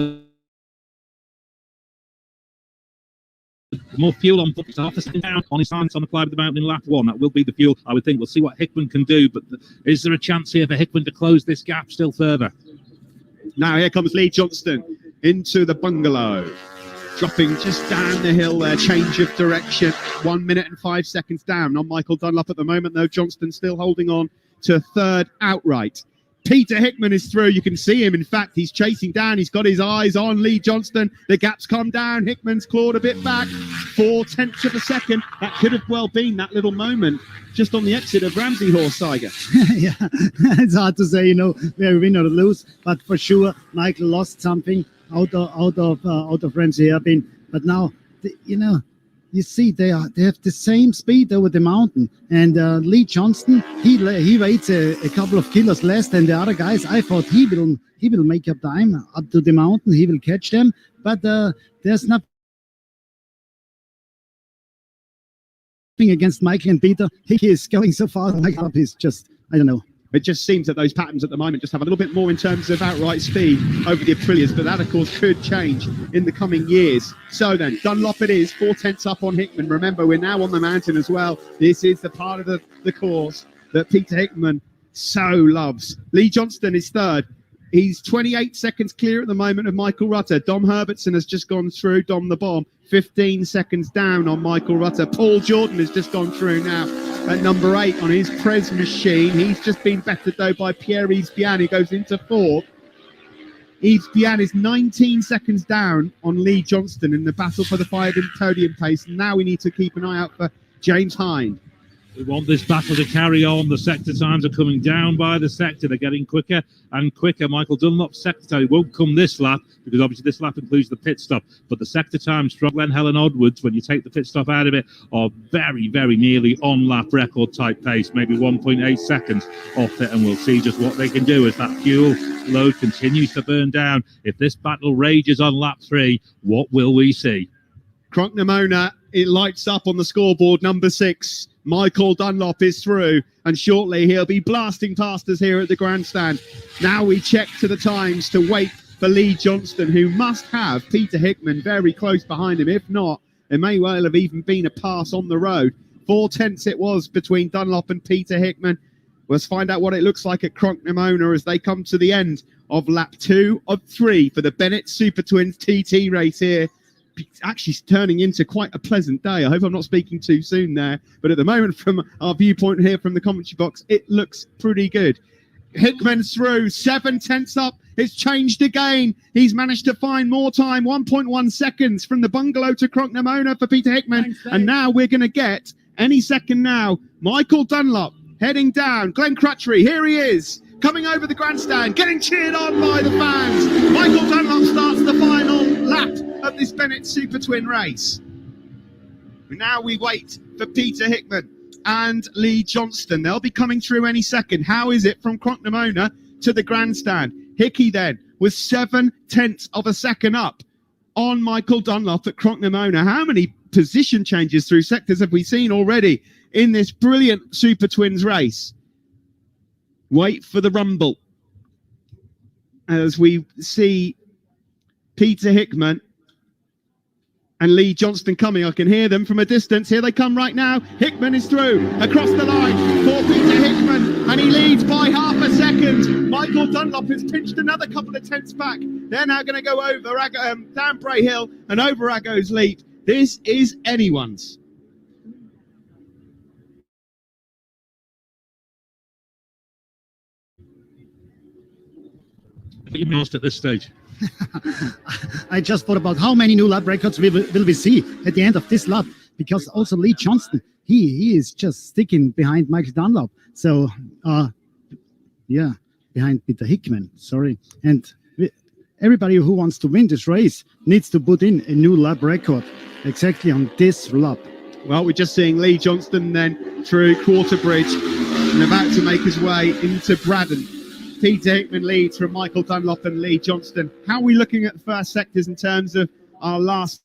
more fuel on foot, half a second down on his hands on the climb of the mountain in lap 1. That will be the fuel, I would think. We'll see what Hickman can do, but is there a chance here for Hickman to close this gap still further? Now here comes Lee Johnston into the bungalow, dropping just down the hill there, change of direction. 1 minute and 5 seconds down on Michael Dunlop at the moment, though. Johnston still holding on to third outright. Peter Hickman is through. You can see him. In fact, he's chasing down. He's got his eyes on Lee Johnston. The gap's come down. Hickman's clawed a bit back. 0.4 of a second. That could have well been that little moment just on the exit of Ramsey Horse Tiger. Yeah, it's hard to say, where we win or lose, but for sure, Michael lost something out of Ramsey hairpin. But now, you see they have the same speed over the mountain, and Lee Johnston he weighs a couple of kilos less than the other guys. I thought he will make up time up to the mountain. He will catch them, but there's nothing against Michael and Peter. He is going so far. Michael is just, I don't know. It just seems that those patterns at the moment just have a little bit more in terms of outright speed over the Aprilias, but that, of course, could change in the coming years. So then, Dunlop it is, 0.4 up on Hickman. Remember, we're now on the mountain as well. This is the part of the course that Peter Hickman so loves. Lee Johnston is third. He's 28 seconds clear at the moment of Michael Rutter. Dom Herbertson has just gone through, Dom the Bomb, 15 seconds down on Michael Rutter. Paul Jordan has just gone through now at number 8 on his Prez machine. He's just been bettered, though, by Pierre-Yves Bihan, who goes into fourth. Yves Bihan is 19 seconds down on Lee Johnston in the battle for the podium pace. Now we need to keep an eye out for James Hind. We want this battle to carry on. The sector times are coming down by the sector. They're getting quicker and quicker. Michael Dunlop's sector time won't come this lap, because obviously this lap includes the pit stop. But the sector times from Glen Helen onwards, when you take the pit stop out of it, are very, very nearly on-lap record type pace, maybe 1.8 seconds off it. And we'll see just what they can do as that fuel load continues to burn down. If this battle rages on lap 3, what will we see? Cronknamona, it lights up on the scoreboard, number 6. Michael Dunlop is through, and shortly he'll be blasting past us here at the grandstand. Now we check to the times to wait for Lee Johnston, who must have Peter Hickman very close behind him. If not, it may well have even been a pass on the road. 0.4 it was between Dunlop and Peter Hickman. Let's find out what it looks like at Cronknamona as they come to the end of lap 2 of 3 for the Bennett Supertwins TT race here. Actually turning into quite a pleasant day. I hope I'm not speaking too soon there, but at the moment, from our viewpoint here from the commentary box, it looks pretty good. Hickman's through, 0.7 up. It's changed again. He's managed to find more time, 1.1 seconds from the bungalow to Cronknamona for Peter Hickman. Thanks, and now we're going to get Any second now. Michael Dunlop heading down. Glenn Crutchery, here he is, coming over the grandstand, getting cheered on by the fans. Michael Dunlop starts the final lap of this Bennett Super Twin race. Now we wait for Peter Hickman and Lee Johnston. They'll be coming through any second. How is it from Crocknamona to the grandstand? Hickey then was 7/10 of a second up on Michael Dunlop at Crocknamona. How many position changes through sectors have we seen already in this brilliant Super Twins race? Wait for the rumble as we see Peter Hickman and Lee Johnston coming. I can hear them from a distance. Here they come right now. Hickman is through, across the line for Peter Hickman, and he leads by half a second. Michael Dunlop has pinched another couple of tenths back. They're now going to go over down Bray Hill and over Aggo's Leap. This is anyone's. What you missed at this stage? I just thought about how many new lap records will we see at the end of this lap, because also Lee Johnston, he is just sticking behind Michael Dunlop. So, yeah, behind Peter Hickman, sorry. And everybody who wants to win this race needs to put in a new lap record exactly on this lap. Well, we're just seeing Lee Johnston then through Quarter Bridge and about to make his way into Braddon. Peter Hickman leads from Michael Dunlop and Lee Johnston. How are we looking at the first sectors in terms of our last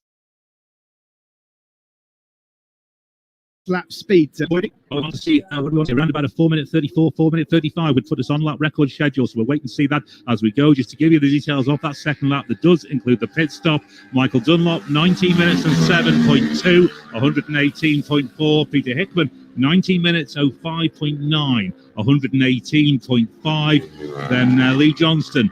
lap speed? I want to see around about a 4:34, 4:35 would put us on lap record schedule. So we'll wait and see that as we go. Just to give you the details of that second lap, that does include the pit stop. Michael Dunlop, 19 minutes and 7.2, 118.4. Peter Hickman, 19 minutes 05.9, 118.5. Then Lee Johnston,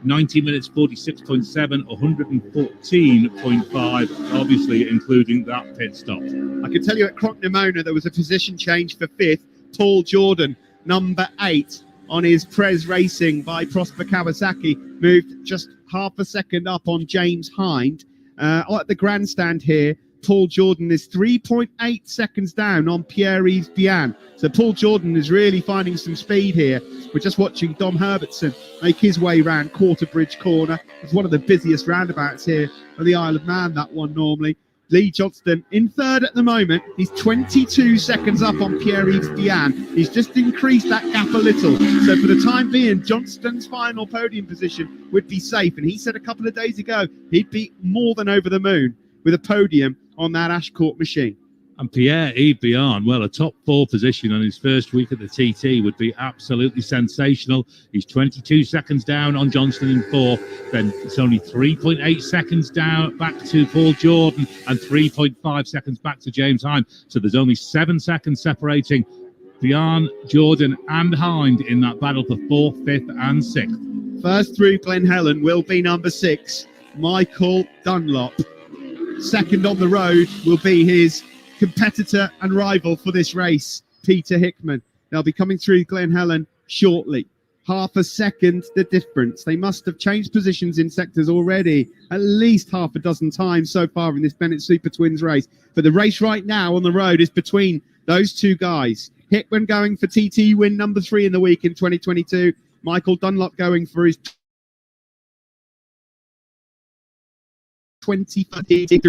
90 minutes 46.7, 114.5, obviously including that pit stop. I can tell you at Crocknamona there was a position change for fifth. Paul Jordan, number 8, on his Prez Racing by Prosper Kawasaki, moved just half a second up on James Hind. At the grandstand here, Paul Jordan is 3.8 seconds down on Pierre-Yves Bian. So Paul Jordan is really finding some speed here. We're just watching Dom Herbertson make his way round Quarter Bridge Corner. It's one of the busiest roundabouts here on the Isle of Man, that one normally. Lee Johnston in third at the moment. He's 22 seconds up on Pierre-Yves Bian. He's just increased that gap a little. So for the time being, Johnston's final podium position would be safe. And he said a couple of days ago he'd be more than over the moon with a podium on that Ashcourt machine. And Pierre-Yves Bian, well, a top 4 position on his first week at the TT would be absolutely sensational. He's 22 seconds down on Johnston in 4th. Then it's only 3.8 seconds down back to Paul Jordan and 3.5 seconds back to James Hind. So there's only 7 seconds separating Bian, Jordan and Hind in that battle for 4th, 5th and 6th. First through Glen Helen will be number 6, Michael Dunlop. Second on the road will be his competitor and rival for this race, Peter Hickman. They'll be coming through Glen Helen shortly. Half a second the difference. They must have changed positions in sectors already at least half a dozen times so far in this Bennett Super Twins race. But the race right now on the road is between those two guys. Hickman going for TT win number 3 in the week in 2022. Michael Dunlop going for his 2030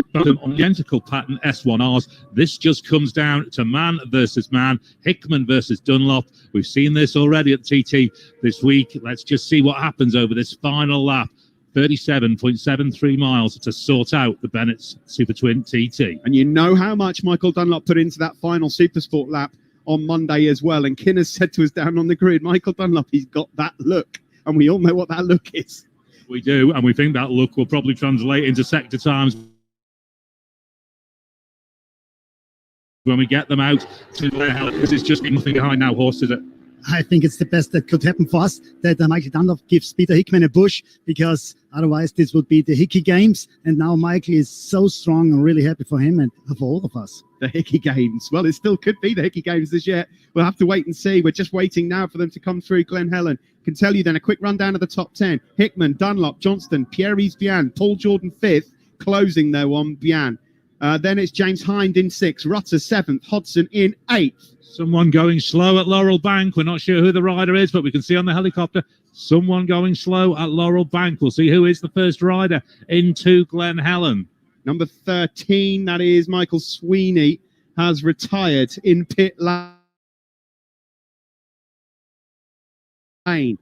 identical pattern S1Rs. This just comes down to man versus man, Hickman versus Dunlop. We've seen this already at TT this week. Let's just see what happens over this final lap. 37.73 miles to sort out the Bennett's Super Twin TT. And you know how much Michael Dunlop put into that final Supersport lap on Monday as well. And Kinners said to us down on the grid, Michael Dunlop, he's got that look. And we all know what that look is. We do, and we think that look will probably translate into sector times when we get them out to because it's just nothing behind now, horse, is it? I think it's the best that could happen for us, that Michael Dunlop gives Peter Hickman a push, because otherwise this would be the Hickey Games. And now Michael is so strong and really happy for him and for all of us. The Hickey Games. Well, it still could be the Hickey Games this year. We'll have to wait and see. We're just waiting now for them to come through Glen Helen. Can tell you then a quick rundown of the top 10. Hickman, Dunlop, Johnston, Pierre-Yves Bian, Paul Jordan 5th, closing though on Bian. Then it's James Hind in 6th, Rutter 7th, Hodson in 8th. Someone going slow at Laurel Bank. We're not sure who the rider is, but we can see on the helicopter someone going slow at Laurel Bank. We'll see who is the first rider into Glen Helen. Number 13, that is Michael Sweeney, has retired in pit lane. And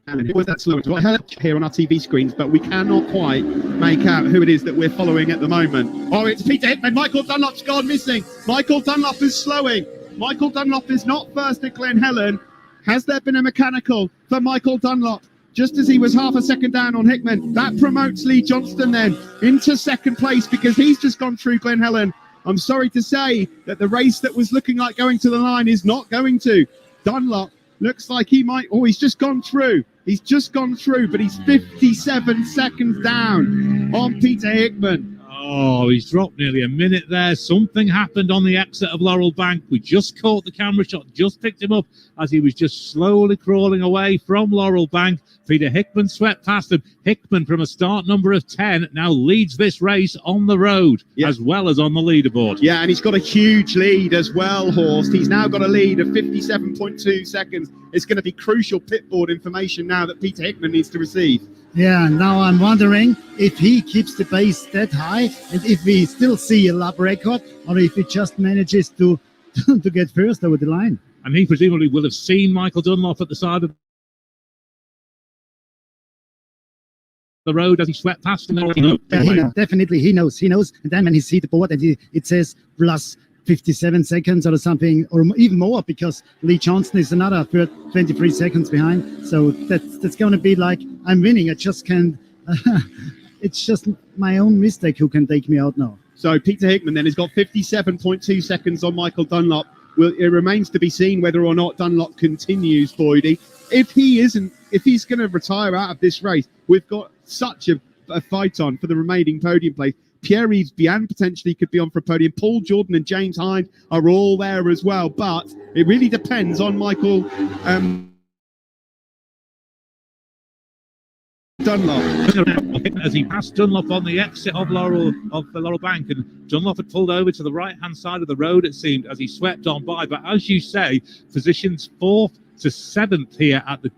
it was that slow as well. Here on our TV screens, but we cannot quite make out who it is that we're following at the moment. Oh, it's Peter Hickman. Michael Dunlop's gone missing. Michael Dunlop is slowing. Michael Dunlop is not first at Glen Helen. Has there been a mechanical for Michael Dunlop? Just as he was half a second down on Hickman. That promotes Lee Johnston then into 2nd place because he's just gone through Glen Helen. I'm sorry to say that the race that was looking like going to the line is not going to. Dunlop looks like he might... Oh, he's just gone through. He's just gone through, but he's 57 seconds down on Peter Hickman. Oh, he's dropped nearly a minute there. Something happened on the exit of Laurel Bank. We just caught the camera shot, just picked him up as he was just slowly crawling away from Laurel Bank. Peter Hickman swept past him. Hickman, from a start number of 10, now leads this race on the road as well as on the leaderboard. Yeah, and he's got a huge lead as well, Horst. He's now got a lead of 57.2 seconds. It's going to be crucial pitboard information now that Peter Hickman needs to receive. Yeah, now I'm wondering if he keeps the pace that high and if we still see a lap record or if he just manages to get first over the line. And he presumably will have seen Michael Dunlop at the side of the road as he swept past him. Definitely, he knows. And then when he sees the board and it says plus 57 seconds or something, or even more, because Lee Johnston is another 23 seconds behind. So that's going to be like, I'm winning. I just can't. It's just my own mistake who can take me out now. So Peter Hickman then has got 57.2 seconds on Michael Dunlop. Well, it remains to be seen whether or not Dunlop continues, Boydie. If he's going to retire out of this race, we've got such a fight on for the remaining podium place. Pierre-Yves Bian potentially could be on for a podium. Paul Jordan and James Hind are all there as well. But it really depends on Michael Dunlop. As he passed Dunlop on the exit of Laurel Bank, and Dunlop had pulled over to the right-hand side of the road, it seemed, as he swept on by. But as you say, positions 4th to 7th here at the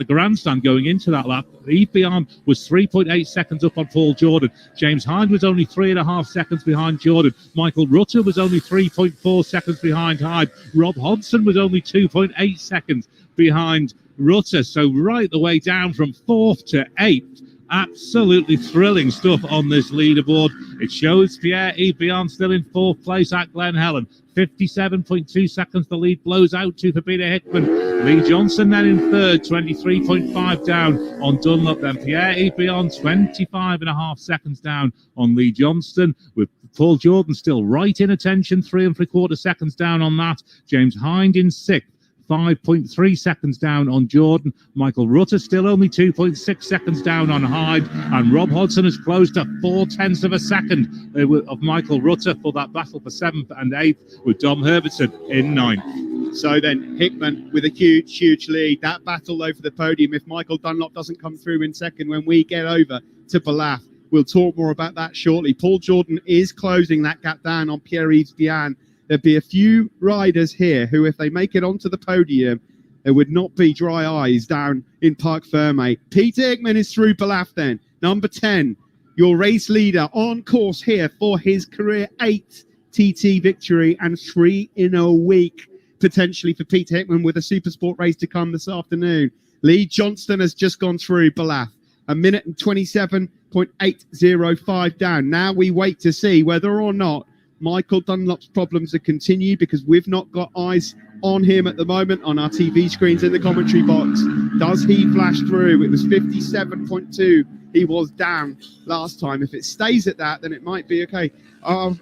grandstand going into that lap. Yves Bian was 3.8 seconds up on Paul Jordan. James Hind was only 3.5 seconds behind Jordan. Michael Rutter was only 3.4 seconds behind Hind. Rob Hodson was only 2.8 seconds behind Rutter. So right the way down from 4th to 8th. Absolutely thrilling stuff on this leaderboard. It shows Pierre-Yves Bian still in 4th place at Glen Helen. 57.2 seconds the lead blows out to for Peter Hickman. Lee Johnson then in 3rd, 23.5 down on Dunlop. Then Pierre-Yves Bian 25.5 seconds down on Lee Johnston, with Paul Jordan still right in attention, 3.75 seconds down on that. James Hind in 6th. 5.3 seconds down on Jordan. Michael Rutter still only 2.6 seconds down on Hyde. And Rob Hodson has closed to 0.4 of a second of Michael Rutter for that battle for 7th and 8th, with Dom Herbertson in 9th. So then Hickman with a huge lead. That battle over the podium, if Michael Dunlop doesn't come through in 2nd when we get over to Balaf. We'll talk more about that shortly. Paul Jordan is closing that gap down on Pierre-Yves Bian. There'd be a few riders here who, if they make it onto the podium, there would not be dry eyes down in Parc Ferme. Peter Hickman is through Balaf then. Number 10, your race leader on course here for his career 8th TT victory and 3 in a week, potentially for Peter Hickman, with a super sport race to come this afternoon. Lee Johnston has just gone through Balaf. 1 minute and 27.805 down. Now we wait to see whether or not Michael Dunlop's problems are continued, because we've not got eyes on him at the moment on our TV screens in the commentary box. Does he flash through? It was 57.2 he was down last time. If it stays at that, then it might be okay. I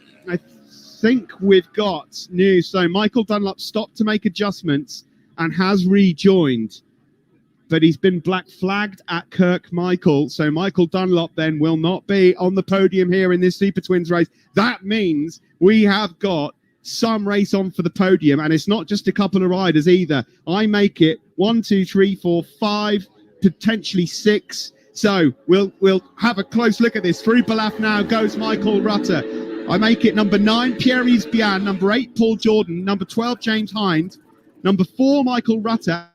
think we've got news. So Michael Dunlop stopped to make adjustments and has rejoined, but he's been black flagged at Kirk Michael. So Michael Dunlop then will not be on the podium here in this Super Twins race. That means we have got some race on for the podium, and it's not just a couple of riders either. I make it 1, 2, 3, 4, 5, potentially 6. So we'll have a close look at this. Through Balaf now goes Michael Rutter. I make it number 9, Pierre-Yves Bian, number 8, Paul Jordan, number 12, James Hind, number 4, Michael Rutter,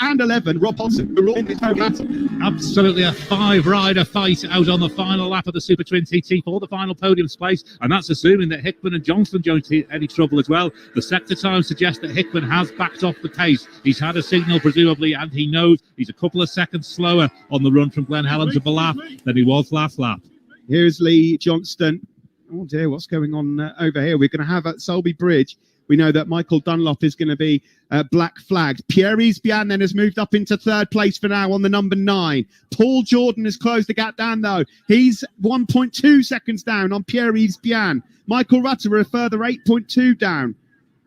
and 11, Rob Hodson. We're all in this podium. Absolutely a 5-rider fight out on the final lap of the Supertwin TT for the final podium space, and that's assuming that Hickman and Johnston don't see any trouble as well. The sector time suggests that Hickman has backed off the pace. He's had a signal presumably, and he knows he's a couple of seconds slower on the run from Glen Helen to Ballaugh than he was last lap. Here's Lee Johnston. Oh dear, what's going on over here? We're going to have at Sulby Bridge. We know that Michael Dunlop is going to be black flagged. Pierre-Yves Bian then has moved up into 3rd place for now on the number 9. Paul Jordan has closed the gap down though. He's 1.2 seconds down on Pierre-Yves Bian. Michael Rutter a further 8.2 down.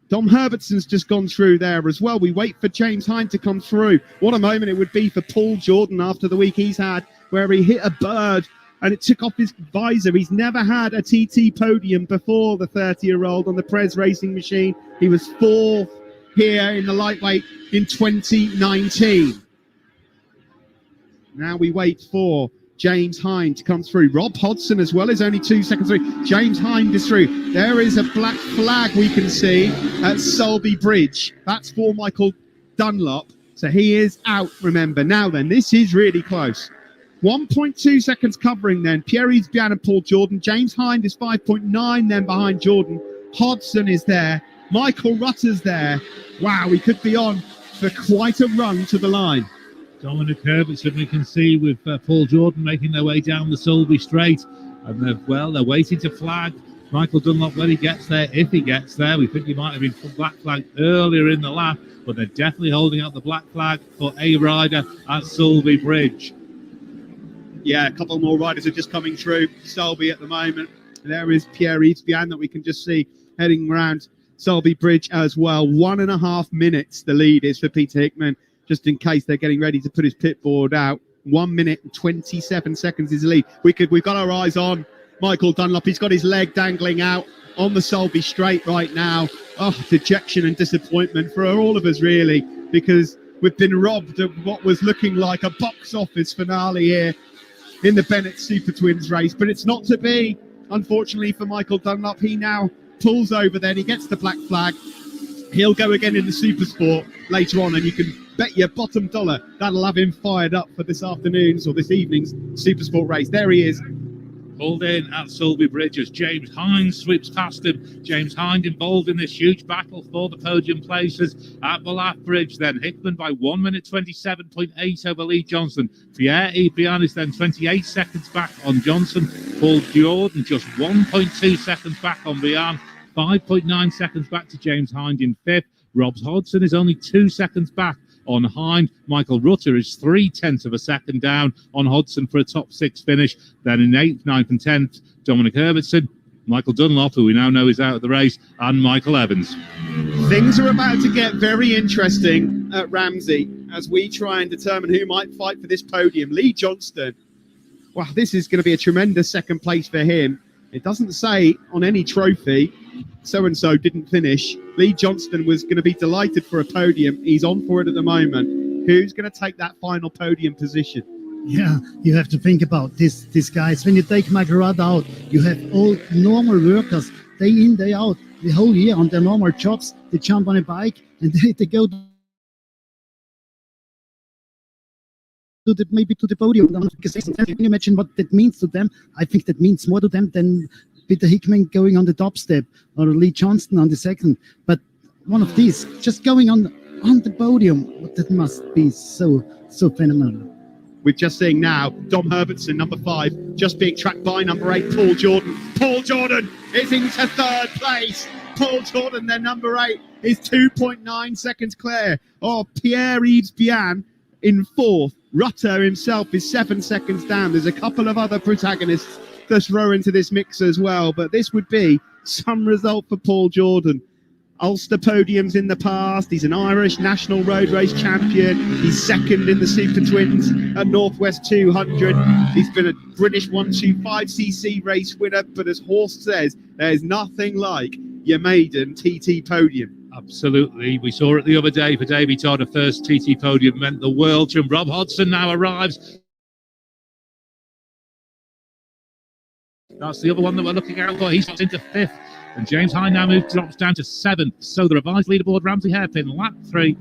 Dom Herbertson's just gone through there as well. We wait for James Hind to come through. What a moment it would be for Paul Jordan after the week he's had where he hit a bird and it took off his visor. He's never had a TT podium before, the 30-year-old on the Prez racing machine. He was 4th here in the lightweight in 2019. Now we wait for James Hind to come through. Rob Hodson as well is only 2 seconds through. James Hind is through. There is a black flag we can see at Sulby Bridge. That's for Michael Dunlop. So he is out, remember. Now then, this is really close. 1.2 seconds covering then. Pierre-Yves Bian and Paul Jordan. James Hind is 5.9 then behind Jordan. Hodson is there. Michael Rutter's there. Wow, we could be on for quite a run to the line. Dominic Herbertson, we can see with Paul Jordan making their way down the Sulby Straight. And they're waiting to flag Michael Dunlop when he gets there, if he gets there. We think he might have been black flagged earlier in the lap, but they're definitely holding out the black flag for a rider at Sulby Bridge. Yeah, a couple more riders are just coming through Sulby at the moment. There is Pierre-Yves Bian that we can just see heading around Sulby Bridge as well. 1.5 minutes the lead is for Peter Hickman, just in case they're getting ready to put his pit board out. 1 minute and 27 seconds is the lead. We've got our eyes on Michael Dunlop. He's got his leg dangling out on the Sulby Straight right now. Oh, dejection and disappointment for all of us really, because we've been robbed of what was looking like a box office finale here in the Bennett Super Twins race, but it's not to be, unfortunately, for Michael Dunlop. He now pulls over then, he gets the black flag. He'll go again in the Super Sport later on, and you can bet your bottom dollar that'll have him fired up for this afternoon's or this evening's Super Sport race. There he is. Pulled in at Sulby Bridge as James Hind sweeps past him. James Hind involved in this huge battle for the podium places at Ballaugh Bridge. Then Hickman by 1 minute 27.8 over Lee Johnston. Pierre-Yves Bian is then 28 seconds back on Johnson. Paul Jordan just 1.2 seconds back on Bian. 5.9 seconds back to James Hind in 5th. Rob Hodson is only 2 seconds back on Hind. Michael Rutter is 0.3 of a second down on Hodson for a top 6 finish. Then in 8th, 9th and 10th, Dominic Herbertson, Michael Dunlop, who we now know is out of the race, and Michael Evans. Things are about to get very interesting at Ramsey as we try and determine who might fight for this podium. Lee Johnston, wow, this is going to be a tremendous second place for him. It doesn't say on any trophy so-and-so didn't finish. Lee Johnston was going to be delighted for a podium. He's on for it at the moment. Who's going to take that final podium position? Yeah, you have to think about this guys. When you take Michael Rudd out, you have all normal workers, day in, day out, the whole year on their normal jobs. They jump on a bike and they go maybe to the podium. Can you imagine what that means to them? I think that means more to them than Peter Hickman going on the top step or Lee Johnston on the second. But one of these just going on the podium, that must be so phenomenal. We're just seeing now Dom Herbertson, number 5, just being tracked by number 8, Paul Jordan. Paul Jordan is into 3rd place. Paul Jordan, their number 8, is 2.9 seconds clear. Oh, Pierre-Yves Bian in 4th. Rutter himself is 7 seconds down. There's a couple of other protagonists to throw into this mix as well, but this would be some result for Paul Jordan. Ulster podiums in the past. He's an Irish national road race champion. He's 2nd in the Super Twins at Northwest 200. He's been a British 125cc race winner, but as Horst says, there's nothing like your maiden TT podium. Absolutely. We saw it the other day for Davey Todd. A first TT podium meant the world to him. Rob Hodson now arrives That's the other one that we're looking out for. He's into 5th. And James Hind now drops down to 7th. So the revised leaderboard, Ramsey Hairpin, lap 3.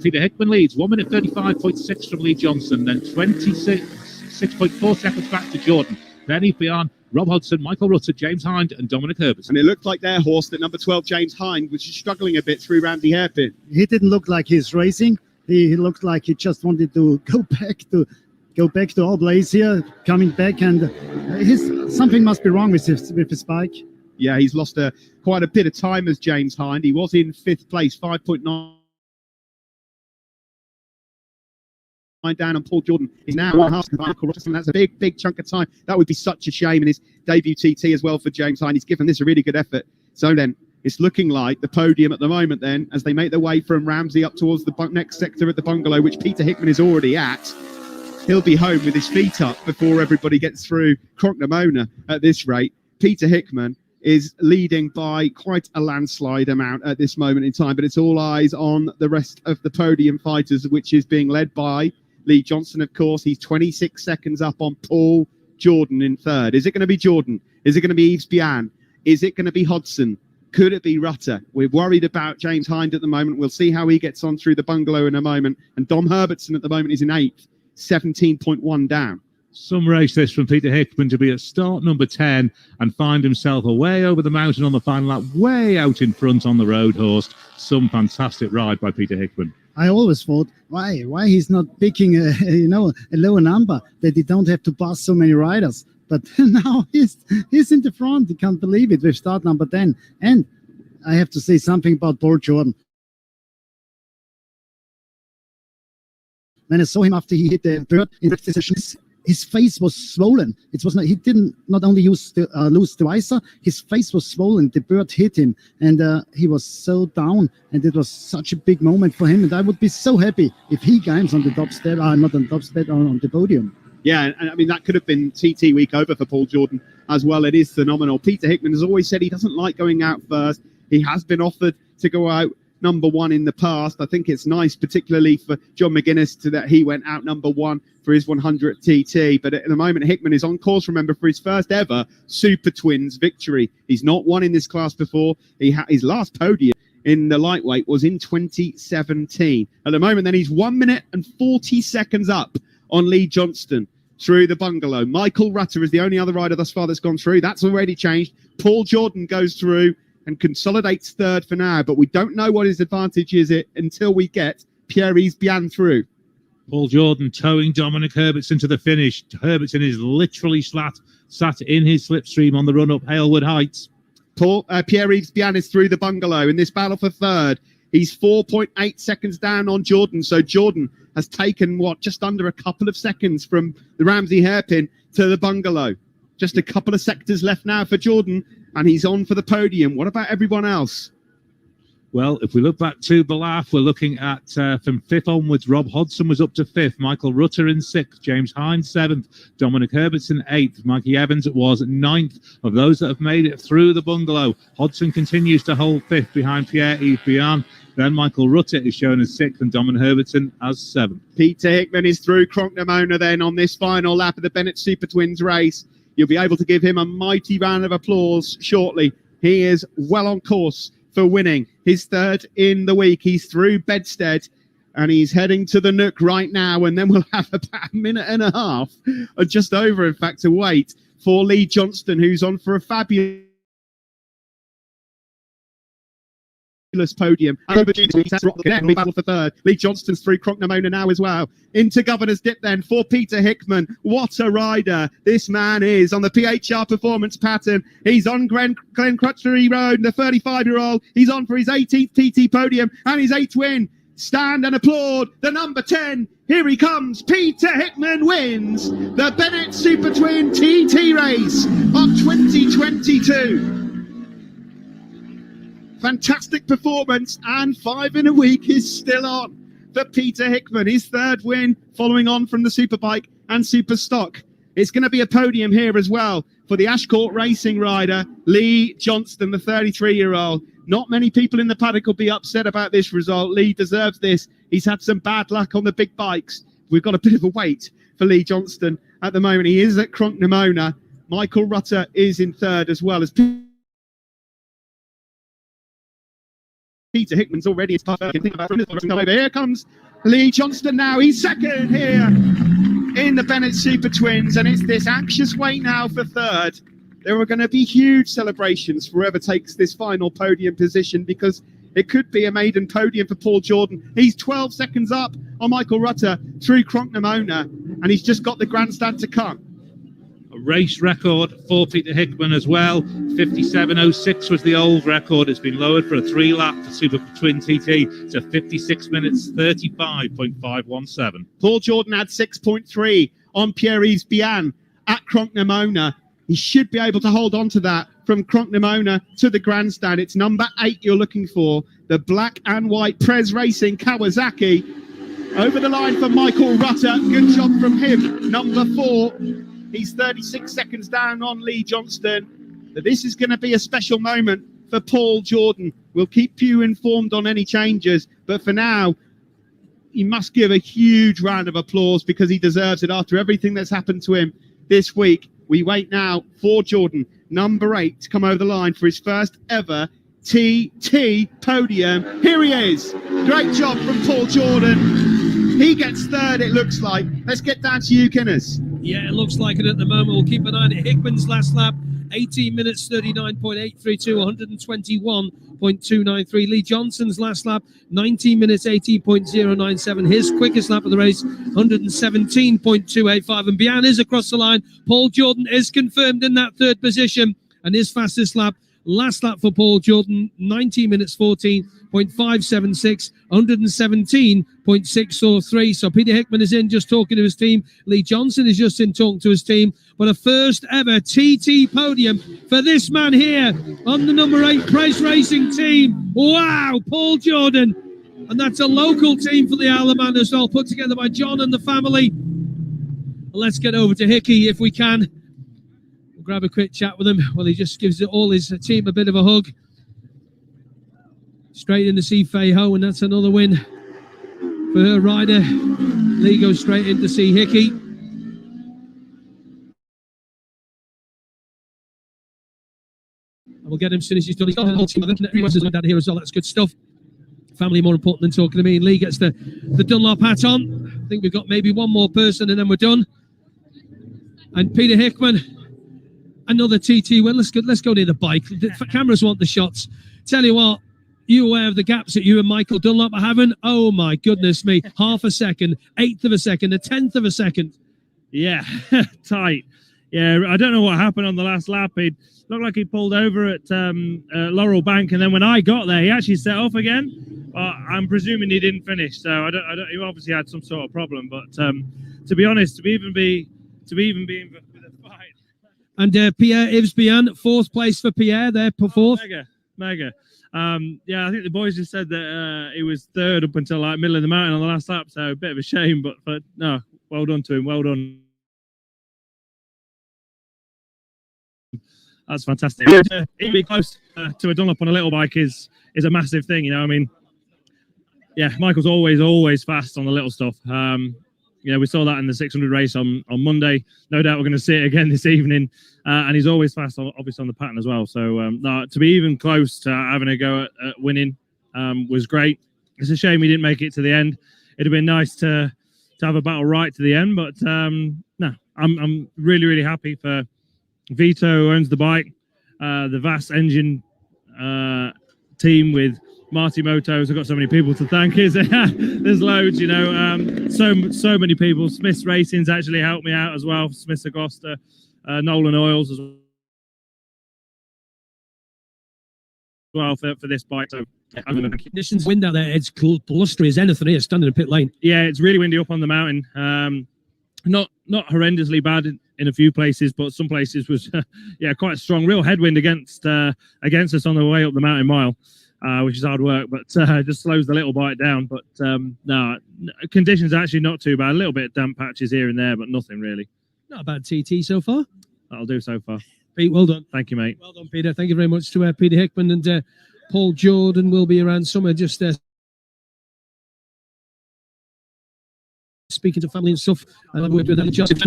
Peter Hickman leads, 1 minute 35.6 from Lee Johnson, then 26.4 seconds back to Jordan. Then he's beyond Rob Hodgson, Michael Rutter, James Hind, and Dominic Herbert. And it looked like their horse, that number 12, James Hind, was just struggling a bit through Ramsey Hairpin. He didn't look like he's racing. He looked like he just wanted to go back to all blaze here, coming back, and something must be wrong with his bike. Yeah, he's lost quite a bit of time as James Hind. He was in 5th place, 5.9 down, and Paul Jordan is now 1.5 Michael Robertson. That's a big chunk of time. That would be such a shame in his debut TT as well for James Hind. He's given this a really good effort. So then it's looking like the podium at the moment then, as they make their way from Ramsey up towards the next sector at the bungalow, which Peter Hickman is already at. He'll be home with his feet up before everybody gets through Crocknamona at this rate. Peter Hickman is leading by quite a landslide amount at this moment in time, but it's all eyes on the rest of the podium fighters, which is being led by Lee Johnson, of course. He's 26 seconds up on Paul Jordan in 3rd. Is it going to be Jordan? Is it going to be Yves Bian? Is it going to be Hodgson? Could it be Rutter? We're worried about James Hind at the moment. We'll see how he gets on through the bungalow in a moment. And Dom Herbertson at the moment is in 8th, 17.1 down. Some race this from Peter Hickman to be at start number 10 and find himself away over the mountain on the final lap, way out in front on the road horse. Some fantastic ride by Peter Hickman. I always thought, why he's not picking a lower number, that he don't have to pass so many riders. But now he's in the front. You can't believe it with start number 10. And I have to say something about Paul Jordan. When I saw him after he hit the bird in the decision, his face was swollen. He didn't not only lose the visor, his face was swollen. The bird hit him, and he was so down. And it was such a big moment for him. And I would be so happy if he climbs on the top step, not on the top step, on the podium. Yeah, and I mean, that could have been TT week over for Paul Jordan as well. It is phenomenal. Peter Hickman has always said he doesn't like going out first. He has been offered to go out number 1 in the past. I think it's nice, particularly for John McGuinness, that he went out number 1 for his 100 TT. But at the moment, Hickman is on course, remember, for his first ever Super Twins victory. He's not won in this class before. His last podium in the lightweight was in 2017. At the moment, then, he's 1 minute and 40 seconds up on Lee Johnston through the bungalow. Michael Rutter is the only other rider thus far that's gone through. That's already changed. Paul Jordan goes through and consolidates 3rd for now, but we don't know what his advantage is until we get Pierre-Yves Bian through. Paul Jordan towing Dominic Herbertson to the finish. Herbertson is literally sat in his slipstream on the run up Halewood Heights. Pierre-Yves Bian is through the bungalow in this battle for 3rd. He's 4.8 seconds down on Jordan, so Jordan has taken, just under a couple of seconds from the Ramsey hairpin to the bungalow. Just a couple of sectors left now for Jordan, and he's on for the podium. What about everyone else? Well, if we look back to Balaf, we're looking at from 5th onwards. Rob Hodgson was up to 5th. Michael Rutter in 6th. James Hind 7th. Dominic Herbertson 8th. Mikey Evans was 9th. Of those that have made it through the bungalow, Hodgson continues to hold 5th behind Pierre-Yves Bian. Then Michael Rutter is shown as 6th and Dominic Herbertson as 7th. Peter Hickman is through Crocknamona then on this final lap of the Bennett Super Twins race. You'll be able to give him a mighty round of applause shortly. He is well on course for winning his 3rd in the week. He's through Bedstead and he's heading to the Nook right now, and then we'll have about a minute and a half, or just over in fact, to wait for Lee Johnston, who's on for a fabulous podium. We battle for 3rd. Lee Johnston's through Crocknamona now as well. Into Governor's Dip then for Peter Hickman. What a rider this man is on the PHR performance pattern. He's on Glen Crutchery Road, the 35-year-old. He's on for his 18th TT podium and his 8th win. Stand and applaud the number 10. Here he comes. Peter Hickman wins the Bennett Super Twin TT race of 2022. Fantastic performance, and 5 in a week is still on for Peter Hickman. His 3rd win following on from the Superbike and Super Stock. It's going to be a podium here as well for the Ashcourt Racing rider, Lee Johnston, the 33-year-old. Not many people in the paddock will be upset about this result. Lee deserves this. He's had some bad luck on the big bikes. We've got a bit of a wait for Lee Johnston at the moment. He is at Crocknamona. Michael Rutter is in third as well as Peter Hickman's already in third. Here comes Lee Johnston now. He's second here in the Bennett Super Twins, and it's this anxious wait now for third. There are going to be huge celebrations for whoever takes this final podium position, because it could be a maiden podium for Paul Jordan. He's 12 seconds up on Michael Rutter through Cronknamona, and he's just got the grandstand to come. A race record for Peter Hickman as well. 57.06 was the old record. It's been lowered for a 3-lap for Supertwin TT to 56 minutes 35.517. Paul Jordan had 6.3 on Pierre-Yves Bihan at Cronknamona. He should be able to hold on to that from Cronknamona to the grandstand. It's number 8 you're looking for, the black and white Prez Racing Kawasaki. Over the line for Michael Rutter. Good job from him. Number 4. He's 36 seconds down on Lee Johnston. But this is going to be a special moment for Paul Jordan. We'll keep you informed on any changes. But for now, you must give a huge round of applause, because he deserves it after everything that's happened to him this week. We wait now for Jordan, number 8, to come over the line for his first ever TT podium. Here he is. Great job from Paul Jordan. He gets third, it looks like. Let's get down to you, Kinners. Yeah, it looks like it at the moment. We'll keep an eye on it. Hickman's last lap, 18 minutes 39.832, 121.293. Lee Johnson's last lap, 19 minutes 18.097. His quickest lap of the race, 117.285. And Bihan is across the line. Paul Jordan is confirmed in that third position, and his fastest lap, last lap for Paul Jordan, 19 minutes 14.576, 117.643. So Peter Hickman is in, just talking to his team. Lee Johnson is just in talking to his team. But a first ever TT podium for this man here on the number 8 Prez Racing team. Wow, Paul Jordan. And that's a local team for the Isle of Man as well, put together by John and the family. Let's get over to Hickey if we can. We'll grab a quick chat with him. Well, he just gives all his team a bit of a hug. Straight in to see Fei Ho, and that's another win for her rider. Lee goes straight in to see Hickey. And we'll get him as soon as he's done. He's got a whole team of them. Everyone's down here as well. That's good stuff. Family more important than talking to me. And Lee gets the Dunlop hat on. I think we've got maybe one more person and then we're done. And Peter Hickman, another TT win. Let's go near the bike. The cameras want the shots. Tell you what, you aware of the gaps that you and Michael Dunlop are having? Oh my goodness me. Half a second, 1/8 of a second, 1/10 of a second. Yeah, tight. Yeah, I don't know what happened on the last lap. It looked like he pulled over at Laurel Bank, and then when I got there, he actually set off again. I'm presuming he didn't finish, so I don't. He obviously had some sort of problem. But to be honest, to even be in with a fight. And Pierre-Yves Bihan, 4th place for Pierre there, 4th. Mega. Yeah, I think the boys just said that he was 3rd up until like middle of the mountain on the last lap, so a bit of a shame. But no, well done to him. Well done. That's fantastic. Even be close to a Dunlop on a little bike is a massive thing, you know. I mean, yeah, Michael's always fast on the little stuff. Yeah, we saw that in the 600 race on Monday. No doubt we're going to see it again this evening. And he's always fast, obviously, on the pattern as well. So no, to be even close to having a go at winning was great. It's a shame he didn't make it to the end. It'd have been nice to have a battle right to the end. But no, I'm really happy for Vito, who owns the bike, the VAS engine team with Marty Motos. I've got so many people to thank. There's loads, you know. So many people. Smith's Racing's actually helped me out as well. Smith's Augusta, Nolan Oils as well for this bike. So Conditions wind out there. It's cool, blustery as anything here, standing in pit lane. Yeah, it's really windy up on the mountain. Not horrendously bad in a few places, but some places was yeah, quite a strong, real headwind against us on the way up the mountain mile, which is hard work, but just slows the little bike down. But no, conditions actually not too bad. A little bit of damp patches here and there, but nothing really. Not a bad TT so far. That'll do so far. Pete, well done. Thank you, mate. Well done, Peter. Thank you very much to Peter Hickman, and Paul Jordan will be around somewhere just speaking to family and stuff. I love working with Joseph.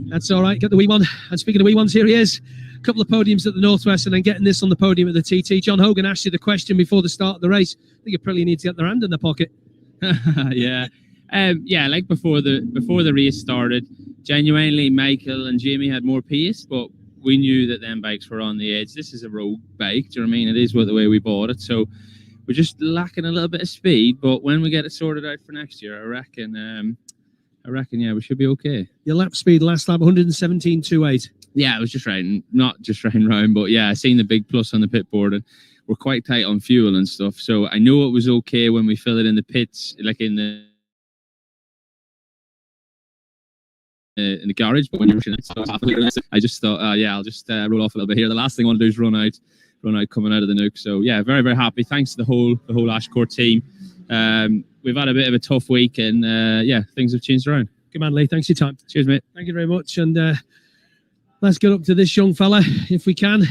That's all right. Got the wee one. And speaking of wee ones, here he is. A couple of podiums at the Northwest and then getting this on the podium at the TT. John Hogan asked you the question before the start of the race. I think you probably need to get their hand in their pocket. Yeah. Like before the race started, genuinely Michael and Jamie had more pace, but we knew that them bikes were on the edge. This is a road bike, do you know what I mean? It is the way we bought it, so we're just lacking a little bit of speed, but when we get it sorted out for next year, I reckon, yeah, we should be okay. Your lap speed last lap, 117.28. Yeah, I was just riding, not just riding round, but yeah, I seen the big plus on the pit board, and we're quite tight on fuel and stuff, so I knew it was okay when we fill it in the pits, like in the garage, but when you're rushing it, so I just thought, I'll just roll off a little bit here. The last thing I want to do is run out coming out of the nuke. So yeah, very, very happy. Thanks to the whole Ashcore team. We've had a bit of a tough week, and things have changed around. Good man, Lee. Thanks for your time. Cheers, mate. Thank you very much. And let's get up to this young fella, if we can.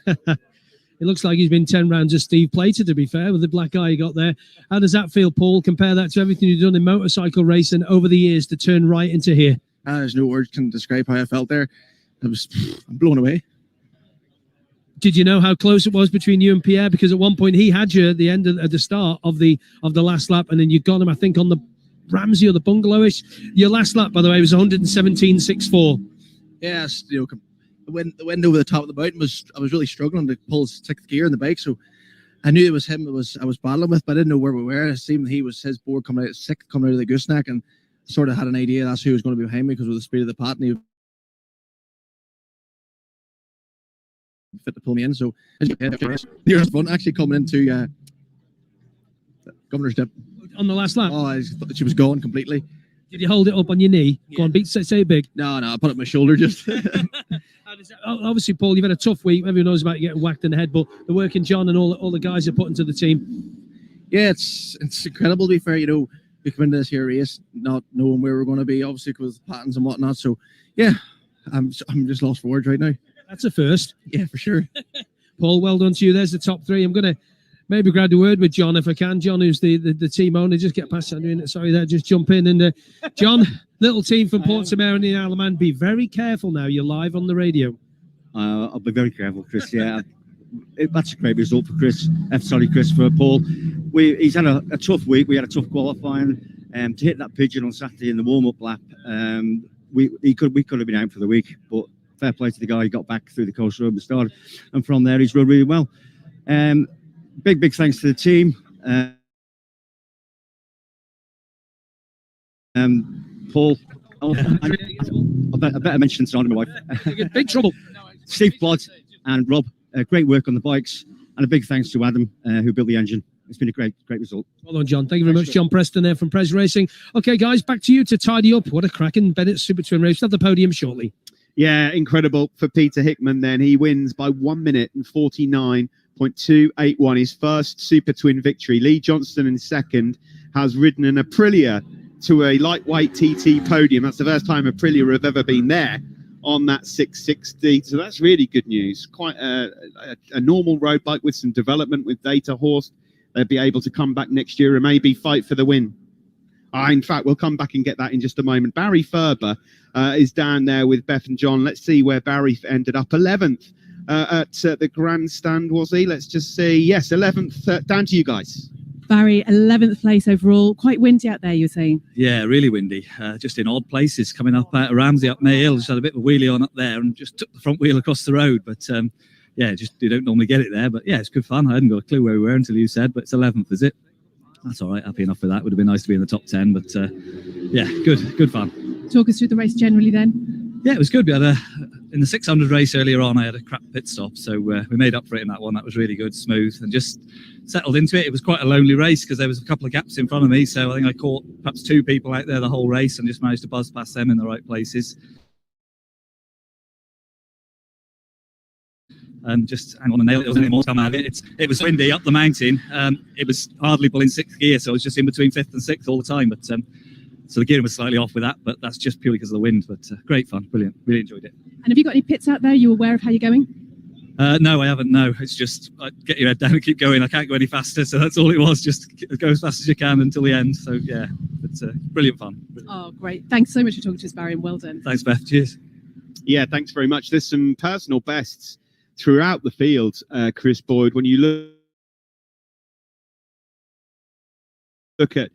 It looks like he's been 10 rounds of Steve Plater, to be fair, with the black eye he got there. How does that feel, Paul? Compare that to everything you've done in motorcycle racing over the years to turn right into here. There's no words can describe how I felt there. I'm blown away. Did you know how close it was between you and Pierre? Because at one point he had you at the end at the start of the last lap, and then you got him, I think, on the Ramsey or the Bungalowish. Your last lap, by the way, was 117.64. Yes, the wind over the top of the mountain I was really struggling to pull sixth gear in the bike, so I knew it was him I was battling with, but I didn't know where we were. It seemed his board coming out sixth, coming out of the gooseneck, and sort of had an idea that's who was going to be behind me because of the speed of the pattern. He fit to pull me in, so nearest one actually coming into Governor's Dip on the last lap. Oh, I thought she was gone completely. Did you hold it up on your knee? Yeah. Go on, say it big. No, I put it on my shoulder just. Obviously, Paul, you've had a tough week. Everyone knows about you getting whacked in the head, but the work in John and all the guys are put into the team. Yeah, it's incredible to be fair. We come into this here race not knowing where we're going to be, obviously because of patterns and whatnot. So yeah, I'm just lost for words right now. That's a first. Yeah, for sure. Paul, well done to you. There's the top three. I'm going to maybe grab a word with John if I can. John, who's the team owner, just get past that. Sorry, there, just jump in. And John, little team from Portsmouth and the Isle of Man, be very careful now. You're live on the radio. I'll be very careful, Chris. Yeah, that's a great result for Chris. Chris, for Paul. He's had a tough week. We had a tough qualifying. To hit that pigeon on Saturday in the warm-up lap, we could have been out for the week, but fair play to the guy. He got back through the coast road and started, and from there he's run really well. Big thanks to the team. Paul, I better mention someone, my wife. Big trouble. Steve Plod and Rob, great work on the bikes, and a big thanks to Adam, who built the engine. It's been a great result. Well done, John. Thank you very much. John Preston there from Pres Racing. Okay, guys, back to you to tidy up. What a cracking Bennett Supertwin race. We'll have the podium shortly. Yeah, incredible for Peter Hickman then. He wins by 1 minute and 49.281, his first Supertwin victory. Lee Johnston in second has ridden an Aprilia to a lightweight TT podium. That's the first time Aprilia have ever been there on that 660. So that's really good news. Quite a normal road bike with some development with data horse. They'll be able to come back next year and maybe fight for the win. In fact, we'll come back and get that in just a moment. Barry Ferber is down there with Beth and John. Let's see where Barry ended up. 11th at the grandstand, was he? Let's just see. Yes, 11th. Down to you guys. Barry, 11th place overall. Quite windy out there, you're saying? Yeah, really windy. Just in odd places. Coming up out of Ramsey up May Hill, just had a bit of a wheelie on up there and just took the front wheel across the road. But yeah, just you don't normally get it there. But yeah, it's good fun. I hadn't got a clue where we were until you said, but it's 11th, is it? That's all right. Happy enough with that. Would have been nice to be in the top 10, but yeah, good fun. Talk us through the race generally then. Yeah, it was good. We had in the 600 race earlier on, I had a crap pit stop, so we made up for it in that one. That was really good, smooth, and just settled into it. It was quite a lonely race because there was a couple of gaps in front of me, so I think I caught perhaps 2 people out there the whole race and just managed to buzz past them in the right places. And just hang on and nail it. There wasn't any more to come out of it. It was windy up the mountain. It was hardly pulling 6th gear, so I was just in between 5th and 6th all the time. But so the gearing was slightly off with that, but that's just purely because of the wind. But great fun, brilliant, really enjoyed it. And have you got any pits out there? Are you aware of how you're going? No, I haven't. No, it's just get your head down and keep going. I can't go any faster, so that's all it was. Just go as fast as you can until the end. So yeah, it's brilliant fun. Brilliant. Oh, great! Thanks so much for talking to us, Barry, and well done. Thanks, Beth. Cheers. Yeah, thanks very much. There's some personal bests throughout the field, Chris Boyd. When you look at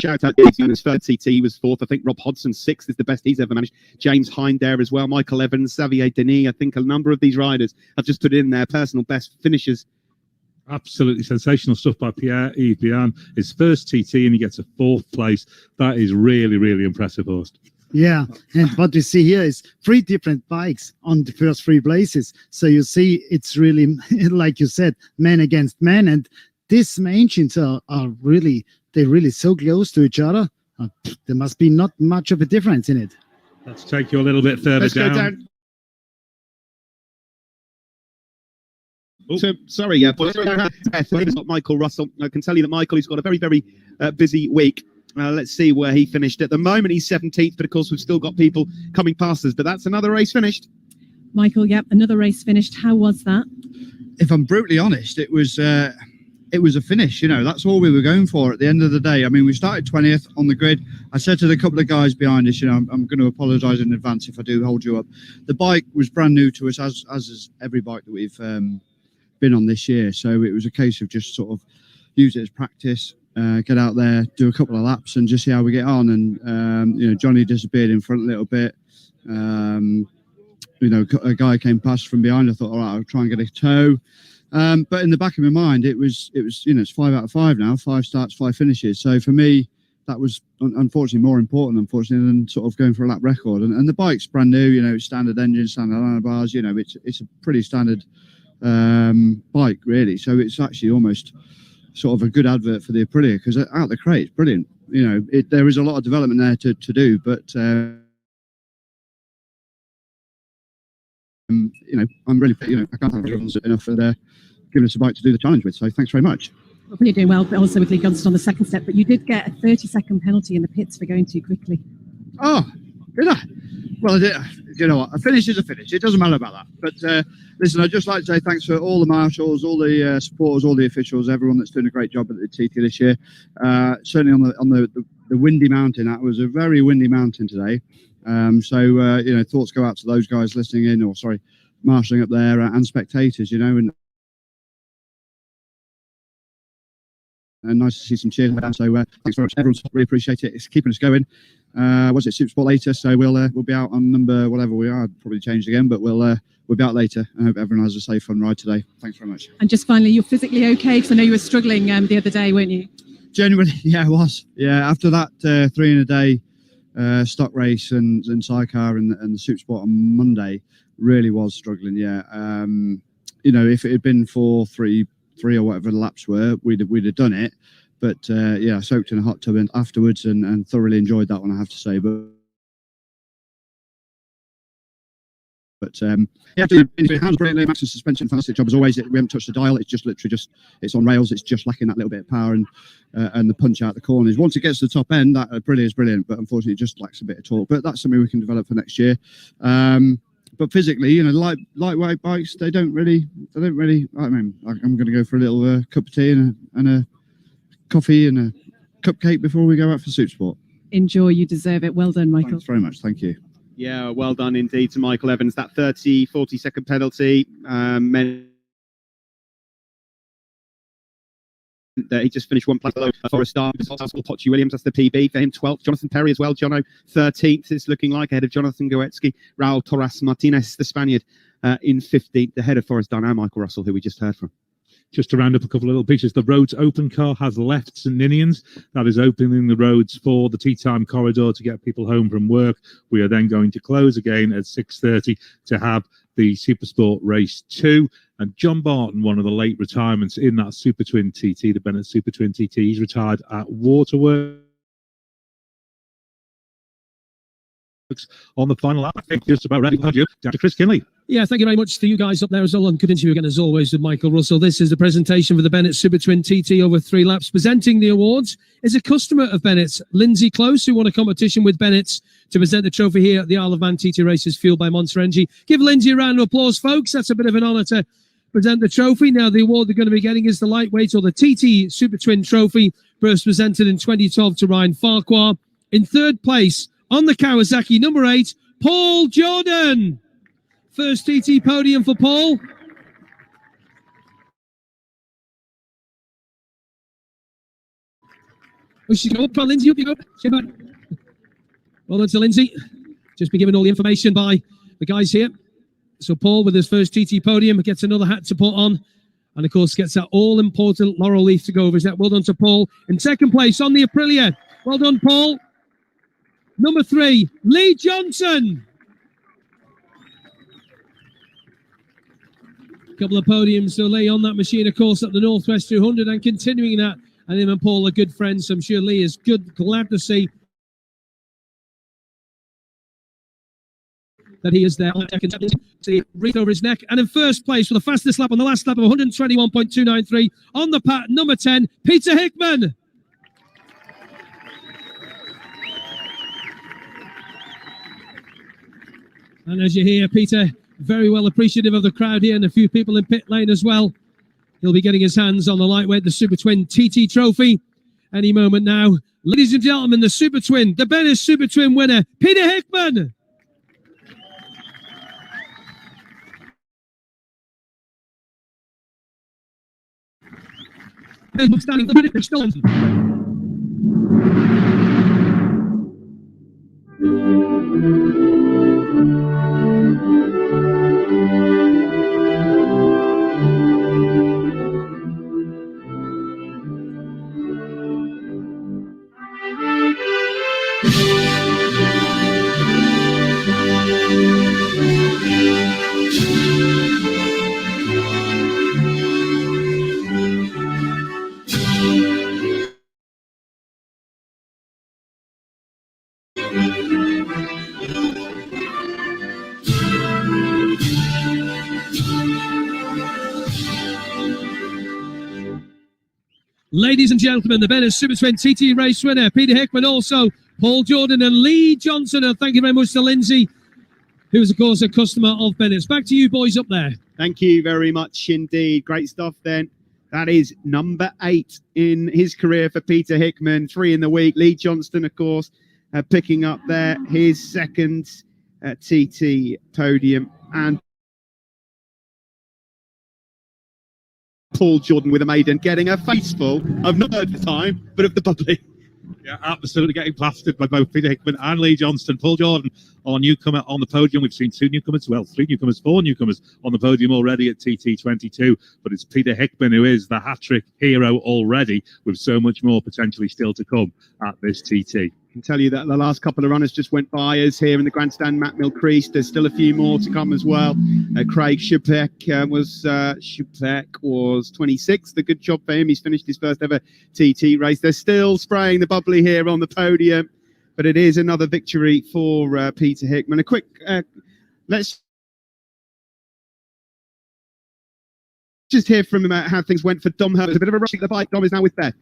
shout out to his third CT, he was fourth. I think Rob Hodgson's sixth is the best he's ever managed. James Hind there as well. Michael Evans, Xavier Denis. I think a number of these riders have just put in their personal best finishes. Absolutely sensational stuff by Pierre-Yves Bihan. His first TT and he gets a fourth place. That is really, really impressive, Horst. Yeah, and what we see here is 3 different bikes on the first 3 places. So you see, it's really, like you said, man against man. And these engines are really, they're really so close to each other. There must be not much of a difference in it. Let's take you a little bit further Let's down. go down. So, sorry, Michael Russell. I can tell you that Michael, he's got a very, very busy week. Let's see where he finished. At the moment, he's 17th, but of course, we've still got people coming past us. But that's another race finished. Michael, yep, another race finished. How was that? If I'm brutally honest, it was a finish. You know, that's all we were going for at the end of the day. I mean, we started 20th on the grid. I said to the couple of guys behind us, you know, I'm going to apologise in advance if I do hold you up. The bike was brand new to us, as is every bike that we've been on this year. So it was a case of just sort of use it as practice, get out there, do a couple of laps and just see how we get on. And, you know, Johnny disappeared in front a little bit. You know, a guy came past from behind. I thought, all right, I'll try and get a tow. But in the back of my mind, it was, you know, it's 5 out of 5 now, 5 starts, 5 finishes. So for me, that was unfortunately more important, unfortunately, than sort of going for a lap record. And the bike's brand new, you know, standard engine, standard handlebars, you know, it's a pretty standard bike, really. So it's actually almost sort of a good advert for the Aprilia, because out the crate, it's brilliant. You know, there is a lot of development there to do, but you know, I'm really, you know, I can't thank everyone enough for giving us a bike to do the challenge with. So thanks very much. Well, you're doing well, but also with Lee Gunston on the second step, but you did get a 30-second penalty in the pits for going too quickly. Oh, did I? Well, I did. You know what? A finish is a finish. It doesn't matter about that. But listen, I'd just like to say thanks for all the marshals, all the supporters, all the officials, everyone that's doing a great job at the TT this year. Certainly on the windy mountain. That was a very windy mountain today. So you know, thoughts go out to those guys listening in, or sorry, marshalling up there, and spectators. You know, and nice to see some cheers. So thanks very much, everyone. Really appreciate it. It's keeping us going. Was it Supersport later? So we'll be out on number whatever we are. Probably changed again, but we'll be out later. I hope everyone has a safe, fun ride today. Thanks very much. And just finally, you're physically okay? Because I know you were struggling the other day, weren't you? Genuinely, yeah, I was. Yeah, after that 3 in a day stock race and sidecar and the Supersport on Monday, really was struggling. Yeah, you know, if it had been for three or whatever the laps were, we'd have done it. But yeah, I soaked in a hot tub afterwards and thoroughly enjoyed that one, I have to say. But yeah, hands brilliantly, Max's suspension, fantastic job as always. We haven't touched the dial. It's just literally it's on rails. It's just lacking that little bit of power and the punch out the corners. Once it gets to the top end, that Aprilia is brilliant, but unfortunately it just lacks a bit of torque. But that's something we can develop for next year. But physically, you know, lightweight bikes, they don't really. I mean, I'm going to go for a little cup of tea and a coffee and a cupcake before we go out for Supersport. Enjoy, you deserve it. Well done, Michael. Thanks very much. Thank you. Yeah, well done indeed to Michael Evans. That 40 second penalty meant that he just finished 1 place below for a start. Potsy Williams, that's the PB for him. 12th. Jonathan Perry as well. Jono 13th. It's looking like ahead of Jonathan Goetsky. Raul Torres Martinez, the Spaniard, in 15th. Ahead of Forrest Dunn and Michael Russell, who we just heard from. Just to round up a couple of little pieces, the roads open car has left St Ninians. That is opening the roads for the tea time corridor to get people home from work. We are then going to close again at 6:30 to have the Supersport Race 2. And John Barton, one of the late retirements in that Supertwin TT, the Bennett Supertwin TT, he's retired at Waterworks on the final lap. I think just about ready. Down to Chris Kinley. Yeah, thank you very much to you guys up there as well. And good interview again, as always, with Michael Russell. This is the presentation for the Bennett Supertwin TT over 3 laps. Presenting the awards is a customer of Bennett's, Lindsay Close, who won a competition with Bennett's to present the trophy here at the Isle of Man TT Races, fueled by Monster Energy. Give Lindsay a round of applause, folks. That's a bit of an honour to present the trophy. Now, the award they're going to be getting is the lightweight, or the TT Supertwin trophy, first presented in 2012 to Ryan Farquhar. In 3rd place, on the Kawasaki, number 8, Paul Jordan. First TT podium for Paul. Oh, she's going up. Come on, Lindsay, up you go. Well done to Lindsay. Just been given all the information by the guys here. So Paul, with his first TT podium, gets another hat to put on. And, of course, gets that all-important laurel leaf to go over his neck. Well done to Paul. In second place on the Aprilia. Well done, Paul. Number 3, Lee Johnson. Couple of podiums to Lee on that machine, of course, at the Northwest 200 and continuing that. And him and Paul are good friends. So I'm sure Lee is glad to see that he is there. See wreath over his neck. And in first place for the fastest lap on the last lap of 121.293 on the pat, number 10, Peter Hickman. And as you hear, Peter, very well appreciative of the crowd here and a few people in pit lane as well. He'll be getting his hands on the lightweight, the Supertwin TT trophy any moment now. Ladies and gentlemen, the Supertwin, the Bennis Supertwin winner, Peter Hickman. Standing the British Stones. Ladies and gentlemen, the Bennis Supertwin TT race winner, Peter Hickman, also Paul Jordan and Lee Johnson. And thank you very much to Lindsay, who's, of course, a customer of Bennis. Back to you boys up there. Thank you very much indeed. Great stuff then. That is number 8 in his career for Peter Hickman. 3 in the week. Lee Johnston, of course, picking up there his second TT podium. And Paul Jordan with a maiden getting a face full of not of the time, but of the bubbly. Yeah, absolutely getting plastered by both Peter Hickman and Lee Johnston. Paul Jordan, our newcomer on the podium. We've seen 2 newcomers, well, 3 newcomers, 4 newcomers on the podium already at TT22. But it's Peter Hickman who is the hat-trick hero already, with so much more potentially still to come at this TT. I can tell you that the last couple of runners just went by us here in the grandstand. Matt Milcrease, there's still a few more to come as well. Craig Schupek was 26th. A good job for him. He's finished his first ever TT race. They're still spraying the bubbly here on the podium, but it is another victory for Peter Hickman. A quick, let's just hear from him about how things went for Dom Herbert. A bit of a rush at the bike. Dom is now with Beth.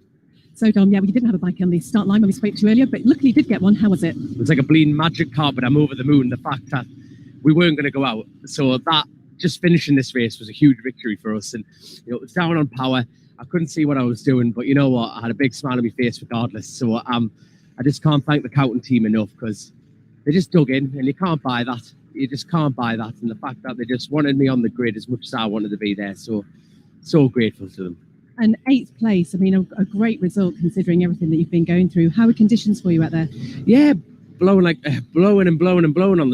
So, Dom, yeah, we didn't have a bike on the start line when we spoke to you earlier, but luckily you did get one. How was it? It was like a bleeding magic carpet. I'm over the moon. The fact that we weren't going to go out. So that, just finishing this race was a huge victory for us. And, you know, it was down on power. I couldn't see what I was doing, but you know what? I had a big smile on my face regardless. So I just can't thank the Cowton team enough, because they just dug in, and you can't buy that. You just can't buy that. And the fact that they just wanted me on the grid as much as I wanted to be there. So grateful to them. And 8th place, I mean, a great result considering everything that you've been going through. How are conditions for you out there? Yeah, blowing and blowing on the